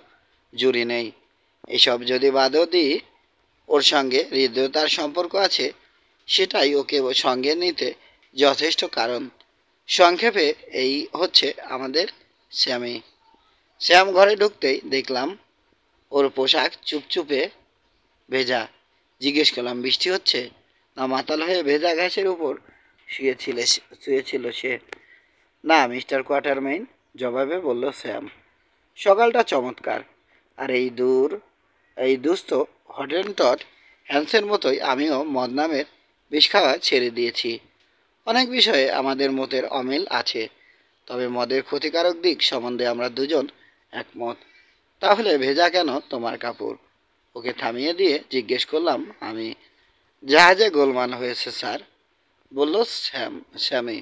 জুড়ি নেই। এসব যদি বাদও দিই, ওর সঙ্গে হৃদয়তার সম্পর্ক আছে, সেটাই ওকে সঙ্গে নিতে যথেষ্ট কারণ। সংক্ষেপে এই হচ্ছে আমাদের শ্যামি। শ্যাম ঘরে ঢুকতেই দেখলাম ওর পোশাক চুপচুপে ভেজা। জিজ্ঞেস করলাম, বৃষ্টি হচ্ছে? না মাতাল হয়ে ভেজা ঘাসের উপর শুয়েছিল সে। না মিস্টার কোয়াটারমেইন, জবাবে বলল স্যাম। সকালটা চমৎকার। আর এই দুস্থ হটেনটট হ্যান্সের মতোই আমিও মদ নামের বিষ খাওয়া ছেড়ে দিয়েছি। অনেক বিষয়ে আমাদের মতের অমিল আছে, তবে মদের ক্ষতিকারক দিক সম্বন্ধে আমরা দুজন একমত। তাহলে ভেজা কেন তোমার কাপড়? ওকে থামিয়ে দিয়ে জিজ্ঞেস করলাম আমি। জাহাজে গোলমাল হয়েছে স্যার, বলল স্যামি।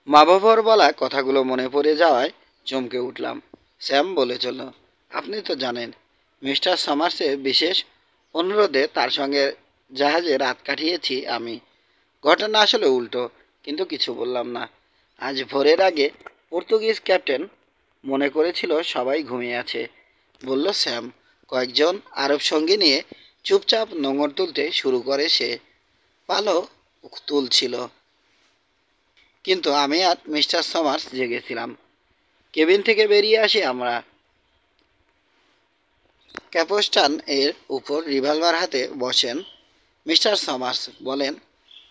মা বাবার বলা কথাগুলো মনে পড়ে যাওয়ায় চমকে উঠলাম। স্যাম বলে চলল, আপনি তো জানেন মিস্টার সমার্সের বিশেষ অনুরোধে তার সঙ্গে জাহাজে রাত কাটিয়েছি আমি। ঘটনা আসলে উল্টো, কিন্তু কিছু বললাম না। আজ ভোরের আগে পর্তুগিজ ক্যাপ্টেন মনে করেছিল সবাই ঘুমিয়ে আছে, বলল স্যাম। কয়েকজন আরব সঙ্গী নিয়ে চুপচাপ নোঙর তুলতে শুরু করে সে। ভালো তুলছিল, কিন্তু আমি আর মিস্টার সমার্স জেগেছিলাম। কেবিন থেকে বেরিয়ে আসি আমরা। ক্যাপস্টান এর উপর রিভলভার হাতে বসেন মিস্টার সমার্স। বলেন,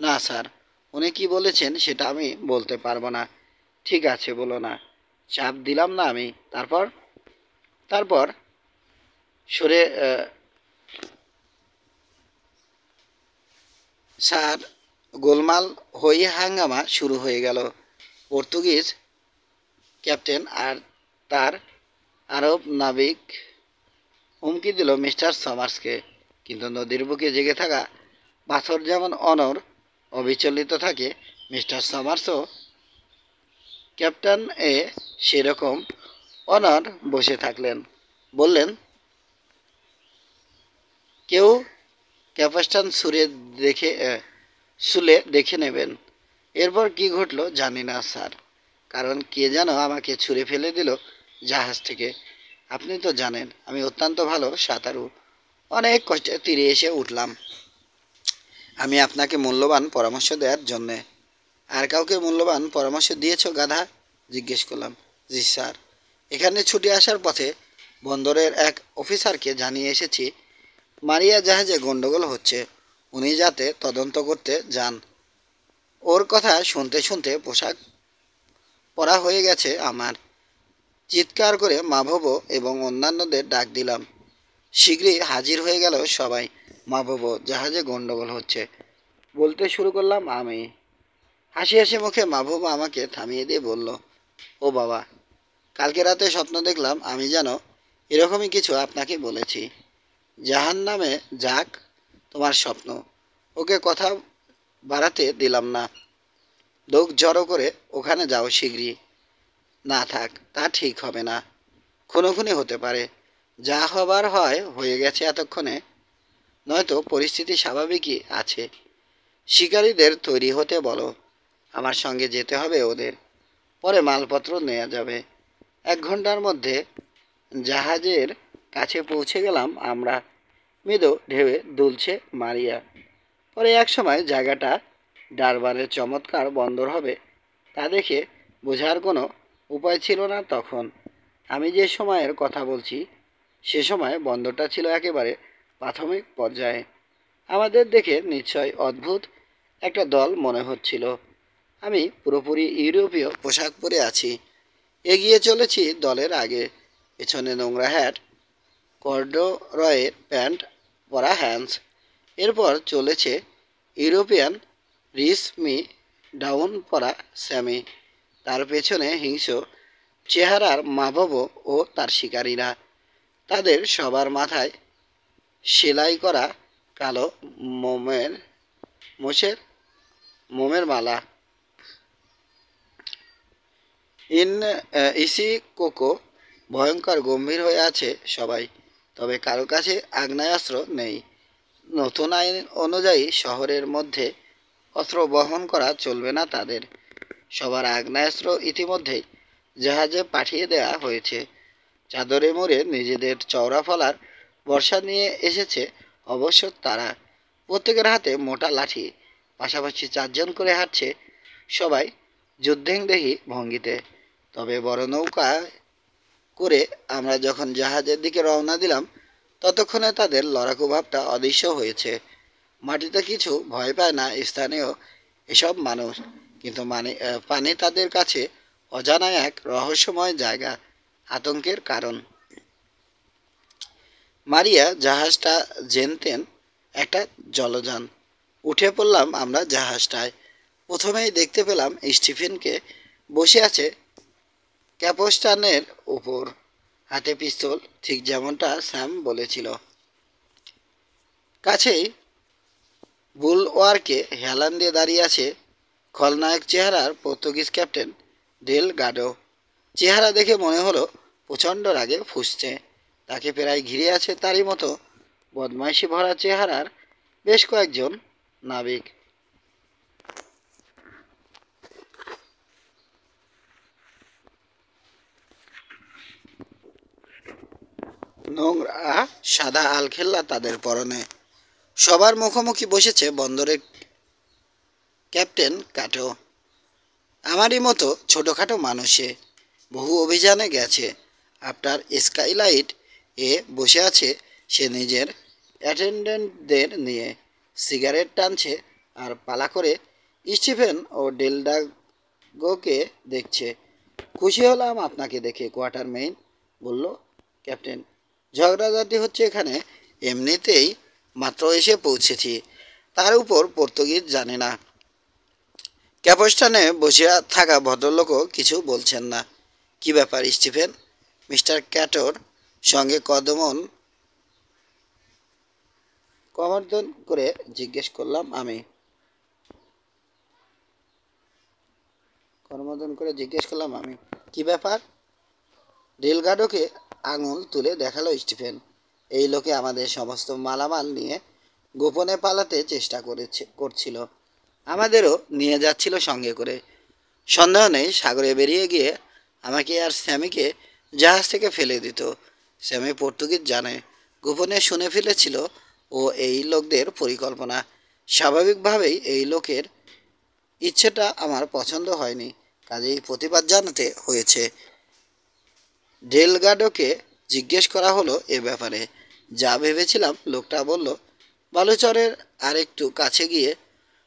না স্যার, উনি কি বলেছেন সেটা আমি বলতে পারবো না। ঠিক আছে, বলো না। চাপ দিলাম না আমি। তারপর তারপর সরে স্যার, গোলমাল হই হাঙ্গামা শুরু হয়ে গেল। পর্তুগিজ ক্যাপ্টেন আর তার আরব নাবিক হুমকি দিল মিস্টার সমার্সকে, কিন্তু নদীর বুকে জেগে থাকা পাথর যেমন অনর অবিচলিত থাকে, মিস্টার সমার্সও ক্যাপ্টেন এ সেরকম অনর বসে থাকলেন। বললেন, কেউ ক্যাপাস্টান শুলে দেখে নেবেন। এরপর কি ঘটলো জানি না স্যার, কারণ কে যেন আমাকে ছুঁড়ে ফেলে দিল জাহাজ থেকে। আপনি তো জানেন আমি অত্যন্ত ভালো সাঁতারু। অনেক কষ্টে তীরে এসে উঠলাম আমি আপনাকে মূল্যবান পরামর্শ দেওয়ার জন্যে। আর কাউকে মূল্যবান পরামর্শ দিয়েছ গাধা? জিজ্ঞেস করলাম। জি স্যার, এখানে ছুটে আসার পথে বন্দরের এক অফিসারকে জানিয়ে এসেছি মারিয়া জাহাজে গন্ডগোল হচ্ছে, উনি যাতে তদন্ত করতে যান। ওর কথা শুনতে শুনতে পোশাক পরা হয়ে গেছে আমার। চিৎকার করে মা ভবো এবং অন্যান্যদের ডাক দিলাম। শীঘ্রই হাজির হয়ে গেল সবাই। মা ভবো, জাহাজে গন্ডগোল হচ্ছে, বলতে শুরু করলাম আমি। হাসি হাসি মুখে মা ভবো আমাকে থামিয়ে দিয়ে বলল, ও বাবা, কালকে রাতে স্বপ্ন দেখলাম আমি যেন এরকমই কিছু আপনাকে বলেছি। জাহান নামে যাক তোমার স্বপ্ন। ওকে কথা বাড়াতে দিলাম না। লোক জড়ো করে ওখানে যাও শিগগিরই। না থাক, তা ঠিক হবে না। খুনোখুনি হতে পারে। যা হবার হয় হয়ে গেছে এতক্ষণে, নয়তো পরিস্থিতি স্বাভাবিকই আছে। শিকারীদের তৈরি হতে বলো, আমার সঙ্গে যেতে হবে ওদের। পরে মালপত্র নেওয়া যাবে। 1 ঘন্টার মধ্যে জাহাজের কাছে পৌঁছে গেলাম আমরা। মৃদু ঢেউয়ে দুলছে মারিয়া। পরে এক সময় জায়গাটা ডারবানের চমৎকার বন্দর হবে তা দেখে বোঝার কোনো উপায় ছিল না তখন। আমি যে সময়ের কথা বলছি সে সময় বন্দরটা ছিল একেবারে প্রাথমিক পর্যায়ে। আমাদের দেখে নিশ্চয় অদ্ভুত একটা দল মনে হচ্ছিল। আমি পুরোপুরি ইউরোপীয় পোশাক পরে আছি। এগিয়ে চলেছি দলের আগে। পেছনে নোংরা হ্যাট, কর্ডরয়ের প্যান্ট পরা হ্যান্স। এরপর চলেছে ইউরোপিয়ান রিসমি ডাউন পরা স্যামি। তার পেছনে হিংস্র চেহারার মাভব ও তার শিকারীরা। তাদের সবার মাথায় সেলাই করা কালো মোমের মোষের মোমের মালা। ইসি কোকো ভয়ঙ্কর গম্ভীর হয়ে আছে সবাই, তবে কারো কাছে আগ্নেয়াস্ত্র নেই। নতুন আইন অনুযায়ী শহরের মধ্যে অস্ত্র বহন করা চলবে না তাদের। সবার আগ্নেয়াস্ত্র ইতিমধ্যেই জাহাজে পাঠিয়ে দেওয়া হয়েছে। চাদরে মুড়ে নিজেদের চওড়া ফলার বর্ষা নিয়ে এসেছে অবশ্য তারা। প্রত্যেকের হাতে মোটা লাঠি। পাশাপাশি 4 জন করে হাঁটছে, সবাই যুদ্ধেংদেহী ভঙ্গিতে। তবে বড় নৌকা করে আমরা যখন জাহাজের দিকে রওনা দিলাম ততক্ষণে তাদের লড়াকু ভাবটা অদৃশ্য হয়েছে। মাটিতে কিছু ভয় পায় না স্থানীয় এসব মানুষ, কিন্তু পানি তাদের কাছে অজানা এক রহস্যময় জায়গা, আতঙ্কের কারণ। মারিয়া জাহাজটা জেনতেন একটা জলযান। উঠে পড়লাম আমরা জাহাজটায়। প্রথমেই দেখতে পেলাম স্টিফেনকে বসে আছে ক্যাপস্টানের উপর, হাতে পিস্তল, ঠিক যেমনটা স্যাম বলেছিল। কাছেই বুলওয়ার্কে হেলান দিয়ে দাঁড়িয়ে আছে খলনায়ক চেহারার পর্তুগিজ ক্যাপ্টেন ডেল গাডো। চেহারা দেখে মনে হলো প্রচণ্ড রাগে ফুঁসছে। তাকে প্রায় ঘিরে আছে তারই মতো বদমাইশি ভরা চেহারার বেশ কয়েকজন নাবিক। নোংরা সাদা আলখেল্লা তাদের পরনে। সবার মুখোমুখি বসেছে বন্দরের ক্যাপ্টেন কাটো। আমারই মতো ছোটোখাটো মানুষে, বহু অভিযানে গেছে। আপনার স্কাইলাইট এ বসে আছে সে নিজের অ্যাটেন্ডেন্টদের নিয়ে, সিগারেট টানছে আর পালা করে স্টিফেন ও ডেলডাগোকে দেখছে। খুশি হলাম আপনাকে দেখে, কোয়ার্টার মেইন, বলল ক্যাপ্টেন। ঝগড়াঝাটি হচ্ছে এখানে, এমনিতেই মাত্র এসে পৌঁছেছি, তার উপর পর্তুগিজ জানি না। ক্যাপস্টানে বসে থাকা ভদ্রলোকও কিছু বলছেন না। কি ব্যাপার স্টিফেন? মিস্টার ক্যাটোর সঙ্গে কমর্দন করে জিজ্ঞেস করলাম আমি। কি ব্যাপার? রেলগার্ডোকে আঙুল তুলে দেখালো স্টিফেন। এই লোকে আমাদের সমস্ত মালামাল নিয়ে গোপনে পালাতে চেষ্টা করছিল। আমাদেরও নিয়ে যাচ্ছিল সঙ্গে করে। সন্দেহ নেই সাগরে বেরিয়ে গিয়ে আমাকে আর স্যামিকে জাহাজ থেকে ফেলে দিত। স্যামি পর্তুগিজ জানে, গোপনে শুনে ফেলেছিল ও এই লোকদের পরিকল্পনা। স্বাভাবিকভাবেই এই লোকের ইচ্ছেটা আমার পছন্দ হয়নি, কাজেই প্রতিবাদ জানাতে হয়েছে। ডেলগাডোকে জিজ্ঞেস করা হলো এ ব্যাপারে। যা ভেবেছিলাম লোকটা বলল। বালুচরের আরেকটু কাছে গিয়ে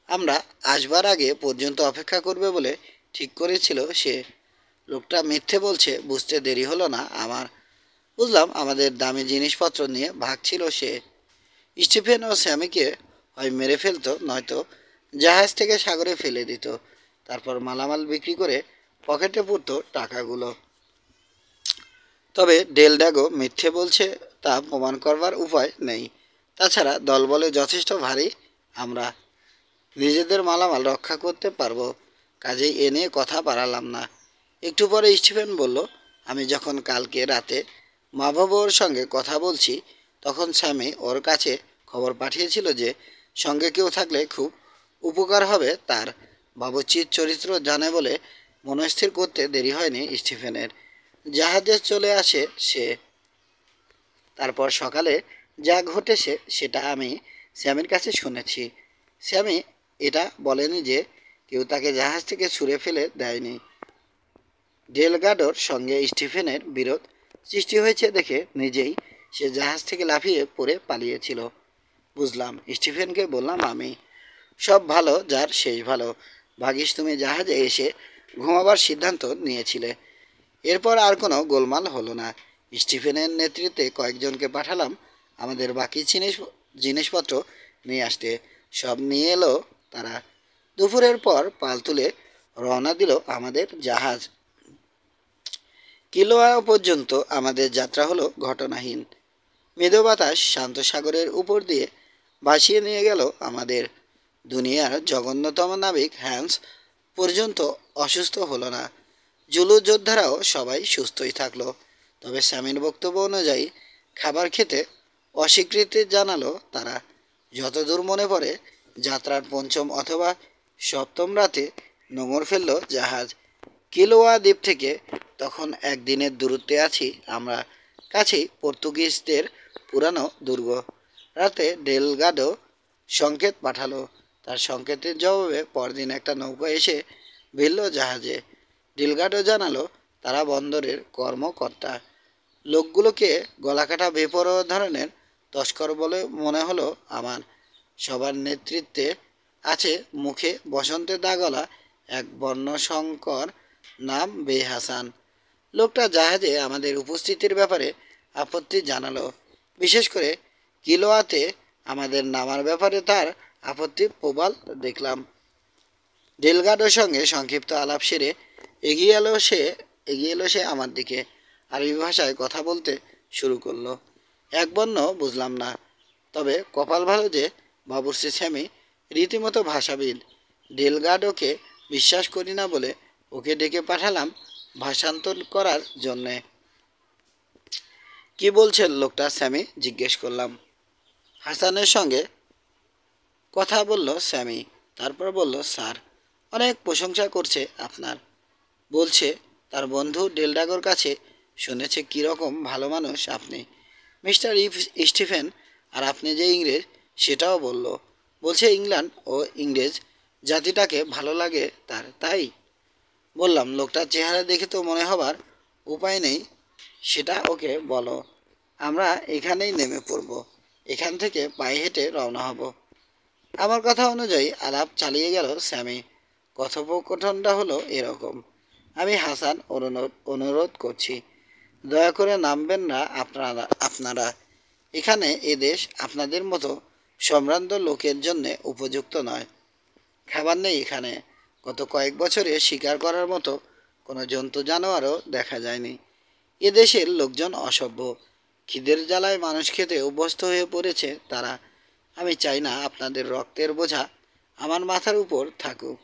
আমরা আসবার আগে পর্যন্ত অপেক্ষা করবে বলে ঠিক করেছিল সে। লোকটা মিথ্যে বলছে বুঝতে দেরি হলো না আমার। বুঝলাম আমাদের দামি জিনিসপত্র নিয়ে ভাগছিল সে। স্টিফেন ও স্যামিকে হয় মেরে ফেলতো, নয়তো জাহাজ থেকে সাগরে ফেলে দিত। তারপর মালামাল বিক্রি করে পকেটে পুরতো টাকাগুলো। তবে ডেলডাগো মিথ্যে বলছে তা প্রমাণ করবার উপায় নেই। তাছাড়া দলবলে যথেষ্ট ভারী, আমরা নিজেদের মালামাল রক্ষা করতে পারবো, কাজেই এ নিয়ে কথা বাড়ালাম না। একটু পরে স্টিফেন বলল, আমি যখন কালকে রাতে মা বাবার সঙ্গে কথা বলছি তখন স্যামি ওর কাছে খবর পাঠিয়েছিল যে সঙ্গে কেউ থাকলে খুব উপকার হবে তার। বাবুচির চরিত্র জানে বলে মনস্থির করতে দেরি হয়নি স্টিফেনের। জাহাজে চলে আসে সে। তারপর সকালে যা ঘটেছে সেটা আমি স্যামির কাছে শুনেছি। স্যামি এটা বলেনি যে কেউ তাকে জাহাজ থেকে ছুঁড়ে ফেলে দেয়নি। ডেলগাডোর সঙ্গে স্টিফেনের বিরোধ সৃষ্টি হয়েছে দেখে নিজেই সে জাহাজ থেকে লাফিয়ে পড়ে পালিয়েছিল। বুঝলাম, স্টিফেনকে বললাম আমি। সব ভালো যার শেষ ভালো। ভাগিস তুমি জাহাজে এসে ঘুমাবার সিদ্ধান্ত নিয়েছিলে। এরপর আর কোনো গোলমাল হলো না। স্টিফেনের নেতৃত্বে কয়েকজনকে পাঠালাম আমাদের বাকি জিনিসপত্র নিয়ে আসতে। সব নিয়ে এলো তারা। দুপুরের পর পাল তুলে রওনা দিল আমাদের জাহাজ। কিলোয়া পর্যন্ত আমাদের যাত্রা হলো ঘটনাহীন। মৃদু বাতাস শান্ত সাগরের উপর দিয়ে ভাসিয়ে নিয়ে গেল আমাদের। দুনিয়ার জঘন্যতম নাবিক হ্যান্স পর্যন্ত অসুস্থ হলো না। জুলু যোদ্ধারাও সবাই সুস্থই থাকলো। তবে স্যামির বক্তব্য অনুযায়ী খাবার খেতে অস্বীকৃতি জানালো তারা। যতদূর মনে পড়ে যাত্রার পঞ্চম অথবা সপ্তম রাতে নোঙর ফেলল জাহাজ কিলোয়া দ্বীপ থেকে। তখন একদিনের দূরত্বে আছি আমরা, কাছেই পর্তুগিজদের পুরানো দুর্গ। রাতে ডেলগাডো সংকেত পাঠালো। তার সংকেতের জবাবে পরদিন একটা নৌকা এসে ভিড়ল জাহাজে। ডেলগাডো জানালো তারা বন্দরের কর্মকর্তা। লোকগুলোকে গলাকাটা বেপরোয়া ধরনের তস্কর বলে মনে হলো আমার। সবার নেতৃত্বে আছে মুখে বসন্তের দাগলা এক বর্ণশঙ্কর, নাম বেহাসান। লোকটা জাহাজে আমাদের উপস্থিতির ব্যাপারে আপত্তি জানালো। বিশেষ করে কিলোয়াতে আমাদের নামার ব্যাপারে তার আপত্তি প্রবল দেখলাম। ডেলগাডোর সঙ্গে সংক্ষিপ্ত আলাপ সেরে এগিয়ে এলো সে এগিয়ে এলো সে আমার দিকে। আরবি ভাষায় কথা বলতে শুরু করলো। এক বর্ণ বুঝলাম না, তবে কপাল ভালো যে বাবুর্চি স্যামি রীতিমতো ভাষাবিদ। ডেলগাডোকে বিশ্বাস করি না বলে ওকে ডেকে পাঠালাম ভাষান্তর করার জন্যে। কি বলছেন লোকটা স্যামি, জিজ্ঞেস করলাম। হাসানের সঙ্গে কথা বলল স্যামি, তারপর বলল, স্যার অনেক প্রশংসা করছে আপনার। বলছে তার বন্ধু ডেলডাগোর কাছে শুনেছে কীরকম ভালো মানুষ আপনি, মিস্টার স্টিফেন, আর আপনি যে ইংরেজ সেটাও বলল। বলছে ইংল্যান্ড ও ইংরেজ জাতিটাকে ভালো লাগে তার, তাই। বললাম, লোকটার চেহারা দেখে তো মনে হবার উপায় নেই, সেটা ওকে বলো। আমরা এখানেই নেমে পড়ব, এখান থেকে পায়ে হেঁটে রওনা হব। আমার কথা অনুযায়ী আলাপ চালিয়ে গেল স্যামি। কথোপকথনটা হলো এরকম। আমি হাসান, অনুরোধ করছি, দয়া করে নামবেন না আপনারা। এখানে এদেশ আপনাদের মতো সম্ভ্রান্ত লোকের জন্যে উপযুক্ত নয়। খাবার নেই এখানে। গত কয়েক বছরে শিকার করার মতো কোনো জন্তু জানোয়ারও দেখা যায়নি। এদেশের লোকজন অসভ্য, খিদের জ্বালায় মানুষ খেতে অভ্যস্ত হয়ে পড়েছে তারা। আমি চাই না আপনাদের রক্তের বোঝা আমার মাথার উপর থাকুক।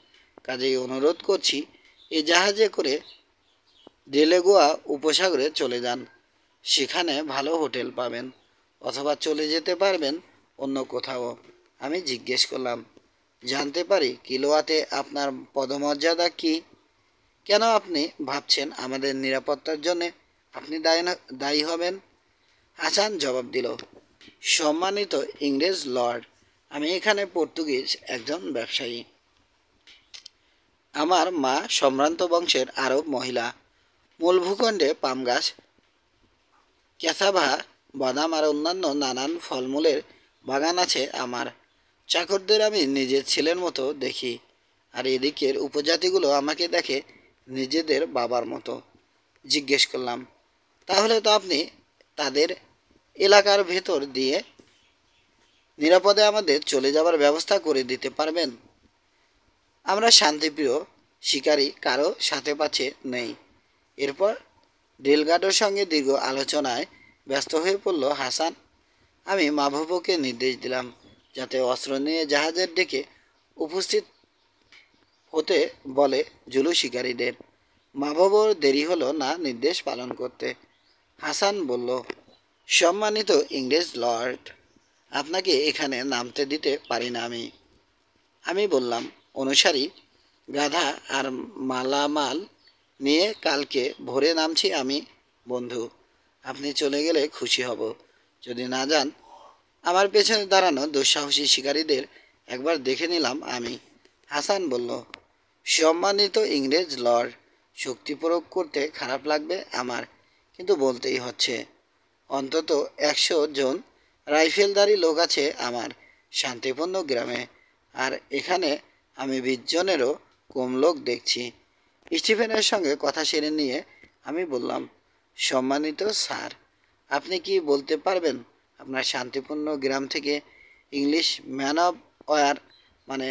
কাজেই অনুরোধ করছি, এ জাহাজে করে ডেলেগোয়া উপসাগরে চলে যান। সেখানে ভালো হোটেল পাবেন, অথবা চলে যেতে পারবেন অন্য কোথাও। আমি জিজ্ঞেস করলাম, জানতে পারি কিলোয়াতে আপনার পদমর্যাদা কি? কেন আপনি ভাবছেন আমাদের নিরাপত্তার জন্যে আপনি দায়ী হবেন? হাসান জবাব দিল, সম্মানিত ইংরেজ লর্ড, আমি এখানে পর্তুগিজ একজন ব্যবসায়ী। আমার মা সম্ভ্রান্ত বংশের আরব মহিলা। মূল ভূখণ্ডে পাম গাছ, ক্যাসাভা, বাদাম আর অন্যান্য নানান ফলমূলের বাগান আছে আমার। চাকরদের আমি নিজের ছেলের মতো দেখি, আর এদিকের উপজাতিগুলো আমাকে দেখে নিজেদের বাবার মতো। জিজ্ঞেস করলাম, তাহলে তো আপনি তাদের এলাকার ভেতর দিয়ে নিরাপদে আমাদের চলে যাবার ব্যবস্থা করে দিতে পারবেন? আমরা শান্তিপ্রিয় শিকারী, কারো সাথে পাছে নেই। এরপর ডেলগাডোর সঙ্গে দীর্ঘ আলোচনায় ব্যস্ত হয়ে পড়ল হাসান। আমি মাহবুবকে নির্দেশ দিলাম যাতে অস্ত্র নিয়ে জাহাজের ডেকে উপস্থিত হতে বলে জুলু শিকারীদের। মাহবুবর দেরি হলো না নির্দেশ পালন করতে। হাসান বলল, সম্মানিত ইংরেজ লর্ড, আপনাকে এখানে নামতে দিতে পারি না আমি বললাম, অনুসারী, গাধা আর মালামাল নিয়ে কালকে ভোরে নামছি আমি বন্ধু। আপনি চলে গেলে খুশি হব। যদি না যান, আমার পেছনে দাঁড়ানো দুঃসাহসী শিকারীদের একবার দেখে নিলাম আমি। হাসান বলল, সম্মানিত ইংরেজ লর্ড, শক্তি প্রয়োগ করতে খারাপ লাগবে আমার, কিন্তু বলতেই হচ্ছে। অন্তত 100 জন রাইফেলধারী লোক আছে আমার শান্তিপূর্ণ গ্রামে, আর এখানে আমি 20 জনেরও কম লোক দেখছি। স্টিফেনের সঙ্গে কথা সেরে নিয়ে আমি বললাম, সম্মানিত স্যার, আপনি কি বলতে পারবেন আপনার শান্তিপূর্ণ গ্রাম থেকে ইংলিশ ম্যান অব ওয়ার, মানে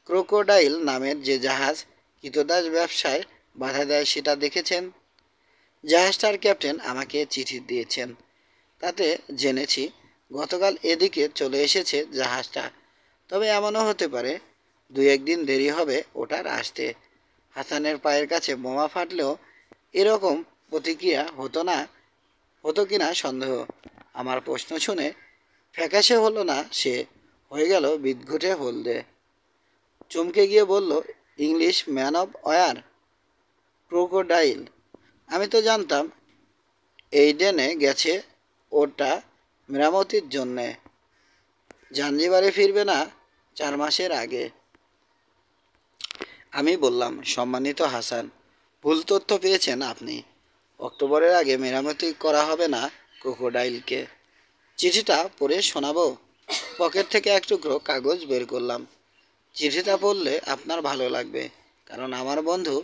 ক্রোকোডাইল নামের যে জাহাজ কৃতদাস ব্যবসায় বাধা দেয় সেটা দেখেছেন? জাহাজটার ক্যাপ্টেন আমাকে চিঠি দিয়েছেন, তাতে জেনেছি গতকাল এদিকে চলে এসেছে জাহাজটা। তবে এমনও হতে পারে 2-1 দিন দেরি হবে ওটার আসতে। হাসানের পায়ের কাছে বোমা ফাটলেও এরকম প্রতিক্রিয়া হতো কিনা সন্দেহ। আমার প্রশ্ন শুনে ফ্যাকাশে হলো না সে, হয়ে গেল বিদঘুটে হলদে। চমকে গিয়ে বলল, English man of war, crocodile? আমি তো জানতাম এইডেনে গেছে ওটা মেরামতির জন্যে। জাঞ্জিবারে ফিরবে না 4 মাসের আগে। আমি বললাম, সম্মানিত হাসান, ভুল তথ্য পেয়েছেন আপনি। অক্টোবরের আগে মেরামতি করা হবে না ক্রোকোডাইলকে। চিঠিটা পড়ে শোনাবো? পকেট থেকে এক টুকরো কাগজ বের করলাম। চিঠিটা পড়লে আপনার ভালো লাগবে, কারণ আমার বন্ধু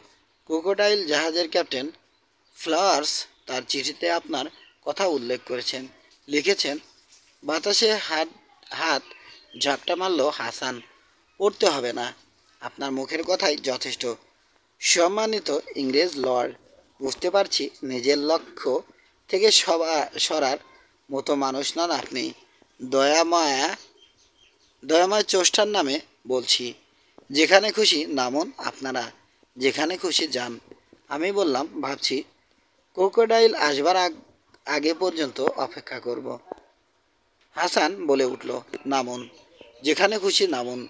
ক্রোকোডাইল জাহাজের ক্যাপ্টেন ফ্লাওয়ার্স তার চিঠিতে আপনার কথা উল্লেখ করেছেন। লিখেছেন, বাতাসে হাত হাত ঝাপটা মারল হাসান। পড়তে হবে না, আপনার মুখের কথাই যথেষ্ট। সম্মানিত ইংরেজ লর্ড, বুঝতে পারছি নিজের লক্ষ্য থেকে সরার মতো মানুষ নন আপনি। দয়ামায়া দয়াময় চোষ্টার নামে বলছি, যেখানে খুশি নামুন আপনারা, যেখানে খুশি যান। আমি বললাম, ভাবছি ক্রোকোডাইল আসবার আগে পর্যন্ত অপেক্ষা করব। হাসান বলে উঠল, নামুন, যেখানে খুশি নামুন।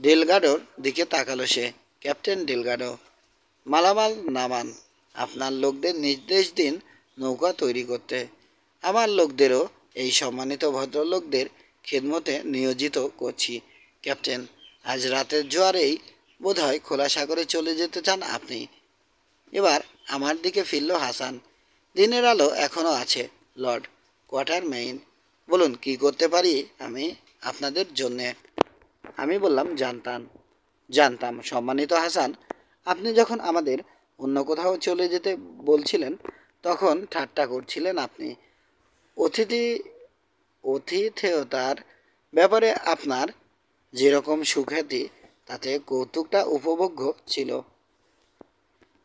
ডেলগাডোর দিকে তাকালো সে। ক্যাপ্টেন ডেলগাডো, মালামাল নামান, আপনার লোকদের নির্দেশ দিন নৌকা তৈরি করতে। আমার লোকদেরও এই সম্মানিত ভদ্রলোকদের খেদমতে নিয়োজিত করছি। ক্যাপ্টেন, আজ রাতের জোয়ারেই বোধহয় খোলা সাগরে চলে যেতে চান আপনি। এবার আমার দিকে ফিরল হাসান। দিনের আলো এখনও আছে লর্ড কোয়ার্টার মেইন। বলুন, কি করতে পারি আমি আপনাদের জন্যে? আমি বললাম, জানতাম সম্মানিত হাসান, আপনি যখন আমাদের অন্য কোথাও চলে যেতে বলছিলেন তখন ঠাট্টা করছিলেন আপনি। অতিথি অতিথেয়তার ব্যাপারে আপনার যেরকম সুখ্যাতি, তাতে কৌতুকটা উপভোগ্য ছিল।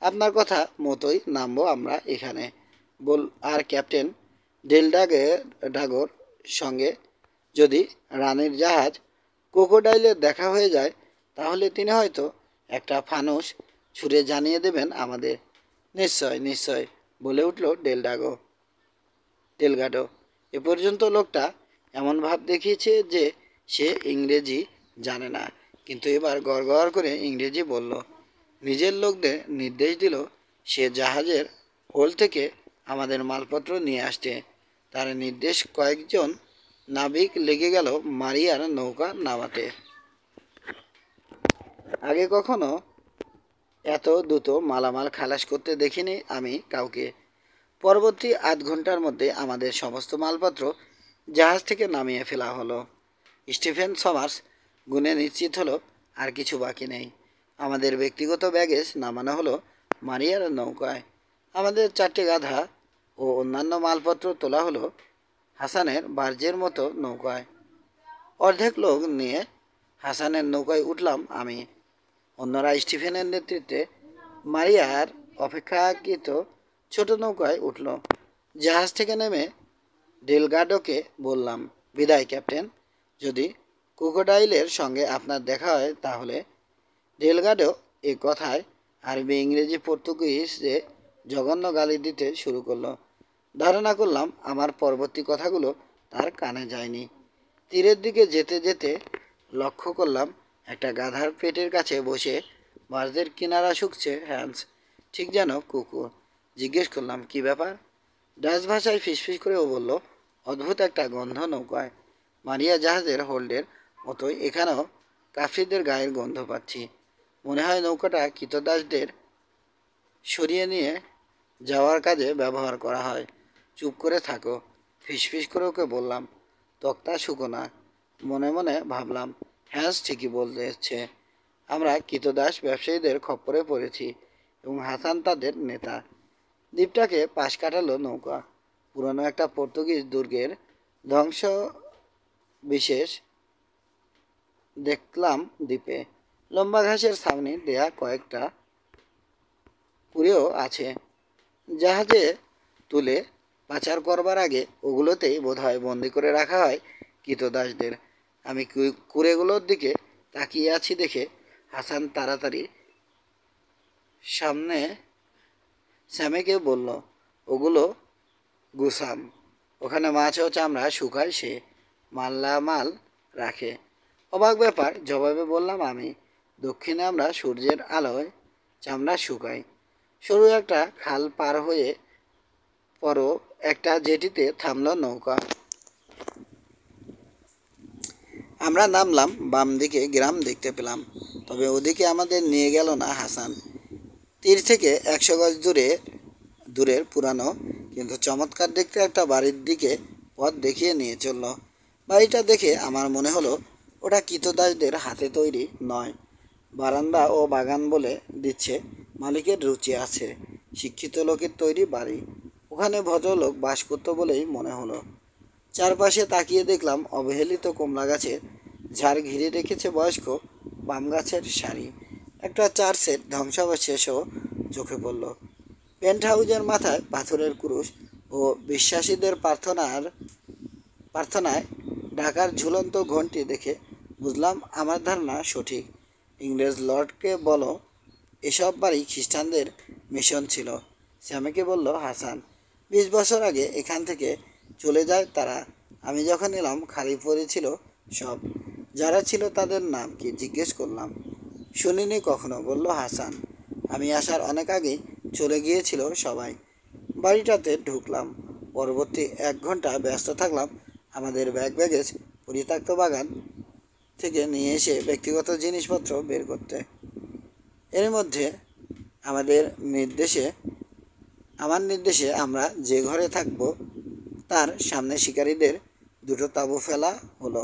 আপনার কথা মতোই নামবো আমরা এখানে। আর ক্যাপ্টেন ডাগর সঙ্গে যদি রানীর জাহাজ ক্রোকোডাইলের দেখা হয়ে যায়, তাহলে তিনি হয়তো একটা ফানুস ছুঁড়ে জানিয়ে দেবেন আমাদের। নিশ্চয় নিশ্চয়, বলে উঠল ডেলগাডো। এ পর্যন্ত লোকটা এমন ভাব দেখিয়েছে যে সে ইংরেজি জানে না, কিন্তু এবার গড়গড় করে ইংরেজি বলল। নিজের লোকদের নির্দেশ দিল সে জাহাজের হোল থেকে আমাদের মালপত্র নিয়ে আসতে। তার নির্দেশ কয়েকজন নাবিক লেগে গেল মারিয়ার নৌকা নামাতে। আগে কখনো এত দ্রুত মালামাল খালাস করতে দেখিনি আমি কাউকে। পরবর্তী আধ ঘন্টার মধ্যে আমাদের সমস্ত মালপত্র জাহাজ থেকে নামিয়ে ফেলা হলো। স্টিফেন সমার্স গুনে নিশ্চিত হলো আর কিছু বাকি নেই। আমাদের ব্যক্তিগত ব্যাগেজ নামানো হলো মারিয়ার নৌকায়। আমাদের 4টে গাধা ও অন্যান্য মালপত্র তোলা হলো হাসানের বার্জের মতো নৌকায়। অর্ধেক লোক নিয়ে হাসানের নৌকায় উঠলাম আমি। অন্যরা স্টিফেনের নেতৃত্বে মারিয়ার অপেক্ষাকৃত ছোট নৌকায় উঠল। জাহাজ থেকে নেমে ডেলগাডোকে বললাম, বিদায় ক্যাপ্টেন, যদি ক্রোকোডাইলের সঙ্গে আপনার দেখা হয় তাহলে। ডেলগাডো এ কথায় আরবি, ইংরেজি, পর্তুগিজে জঘন্য গালি দিতে শুরু করলো। ধারণা করলাম আমার পরবর্তী কথাগুলো তার কানে যায়নি। তীরের দিকে যেতে যেতে লক্ষ্য করলাম একটা গাধার পেটের কাছে বসে মাছদের কিনারা শুকছে হ্যান্স, ঠিক যেন কুকুর। জিজ্ঞেস করলাম, কি ব্যাপার? ডাচ ভাষায় ফিসফিস করে ও বলল, অদ্ভুত একটা গন্ধ নৌকায়। মারিয়া জাহাজের হোল্ডের মতোই এখানেও কাফিরদের গায়ের গন্ধ পাচ্ছি। মনে হয় নৌকাটা কৃতদাসদের সরিয়ে নিয়ে যাওয়ার কাজে ব্যবহার করা হয়। চুপ করে থাকো, ফিসফিস করে ওকে বললাম। তক্তা শুকোনা। মনে মনে ভাবলাম, হ্যাঁ ঠিকই বলছে, আমরা কৃতদাস ব্যবসায়ীদের খপ্পরে পড়েছি এবং হাসান তাদের নেতা। দ্বীপটাকে পাশ কাটালো নৌকা। পুরনো একটা পর্তুগিজ দুর্গের ধ্বংস বিশেষ দেখলাম দ্বীপে। লম্বা ঘাসের ছাউনি দেয়া কয়েকটা কুড়েও আছে। জাহাজে তুলে পাচার করবার আগে ওগুলোতেই বোধহয় বন্দি করে রাখা হয় কৃতদাসদের। আমি কুড়েগুলোর দিকে তাকিয়ে আছি দেখে হাসান তাড়াতাড়ি সামনে স্যামেকে বলল, ওগুলো গুসাম, ওখানে মাছ ও চামড়া শুকায় সে, মালামাল রাখে। অবাক ব্যাপার, জবাবে বললাম আমি। দক্ষিণে আমরা সূর্যের আলোয় চামড়া শুকাই। সরু একটা খাল পার হয়ে পরও একটা জেটিতে থামল নৌকা। আমরা নামলাম। বাম দিকে গ্রাম দেখতে পেলাম, তবে ওদিকে আমাদের নিয়ে গেল না হাসান। তীর থেকে 100 গজ দূরের পুরানো কিন্তু চমৎকার দেখতে একটা বাড়ির দিকে পথ দেখিয়ে নিয়ে চলল। বাড়িটা দেখে আমার মনে হলো ওটা কৃতদাসদের হাতে তৈরি নয়, বারান্দা ও বাগান বলে দিচ্ছে মালিকের রুচি আছে। শিক্ষিত লোকের তৈরি বাড়ি, ওখানে ভদ্রলোক বাস করতো বলেই মনে হলো। চারপাশে তাকিয়ে দেখলাম অবহেলিত কমলা গাছের ঝাড় ঘিরে রেখেছে বয়স্ক বাম গাছের সারি। একটা চার্চের ধ্বংসাবশেষও চোখে পড়ল। পেন্ট হাউজের মাথায় পাথরের ক্রুশ ও বিশ্বাসীদের প্রার্থনায় ঢাকার ঝুলন্ত ঘণ্টি দেখে বুঝলাম আমার ধারণা সঠিক। ইংরেজ লর্ডকে বলো এসব বাড়ি খ্রিস্টানদের মিশন ছিল। স্যামিকে বলল হাসান। 20 বছর আগে এখান থেকে চলে যায় তারা। আমি যখন এলাম খালি পড়েছিল সব। যারা ছিল তাদের নাম কি জিজ্ঞেস করলাম। শুনিনি কখনো, বলল হাসান। আমি আসার অনেক আগেই চলে গিয়েছিল সবাই। বাড়িটাতে ঢুকলাম। পরবর্তী 1 ঘন্টা ব্যস্ত থাকলাম আমাদের ব্যাগেজ পরিত্যক্ত বাগান থেকে নিয়ে এসে ব্যক্তিগত জিনিসপত্র বের করতে। এর মধ্যে আমার নির্দেশে আমরা যে ঘরে থাকবো তার সামনে শিকারীদের 2টো তাঁবু ফেলা হলো।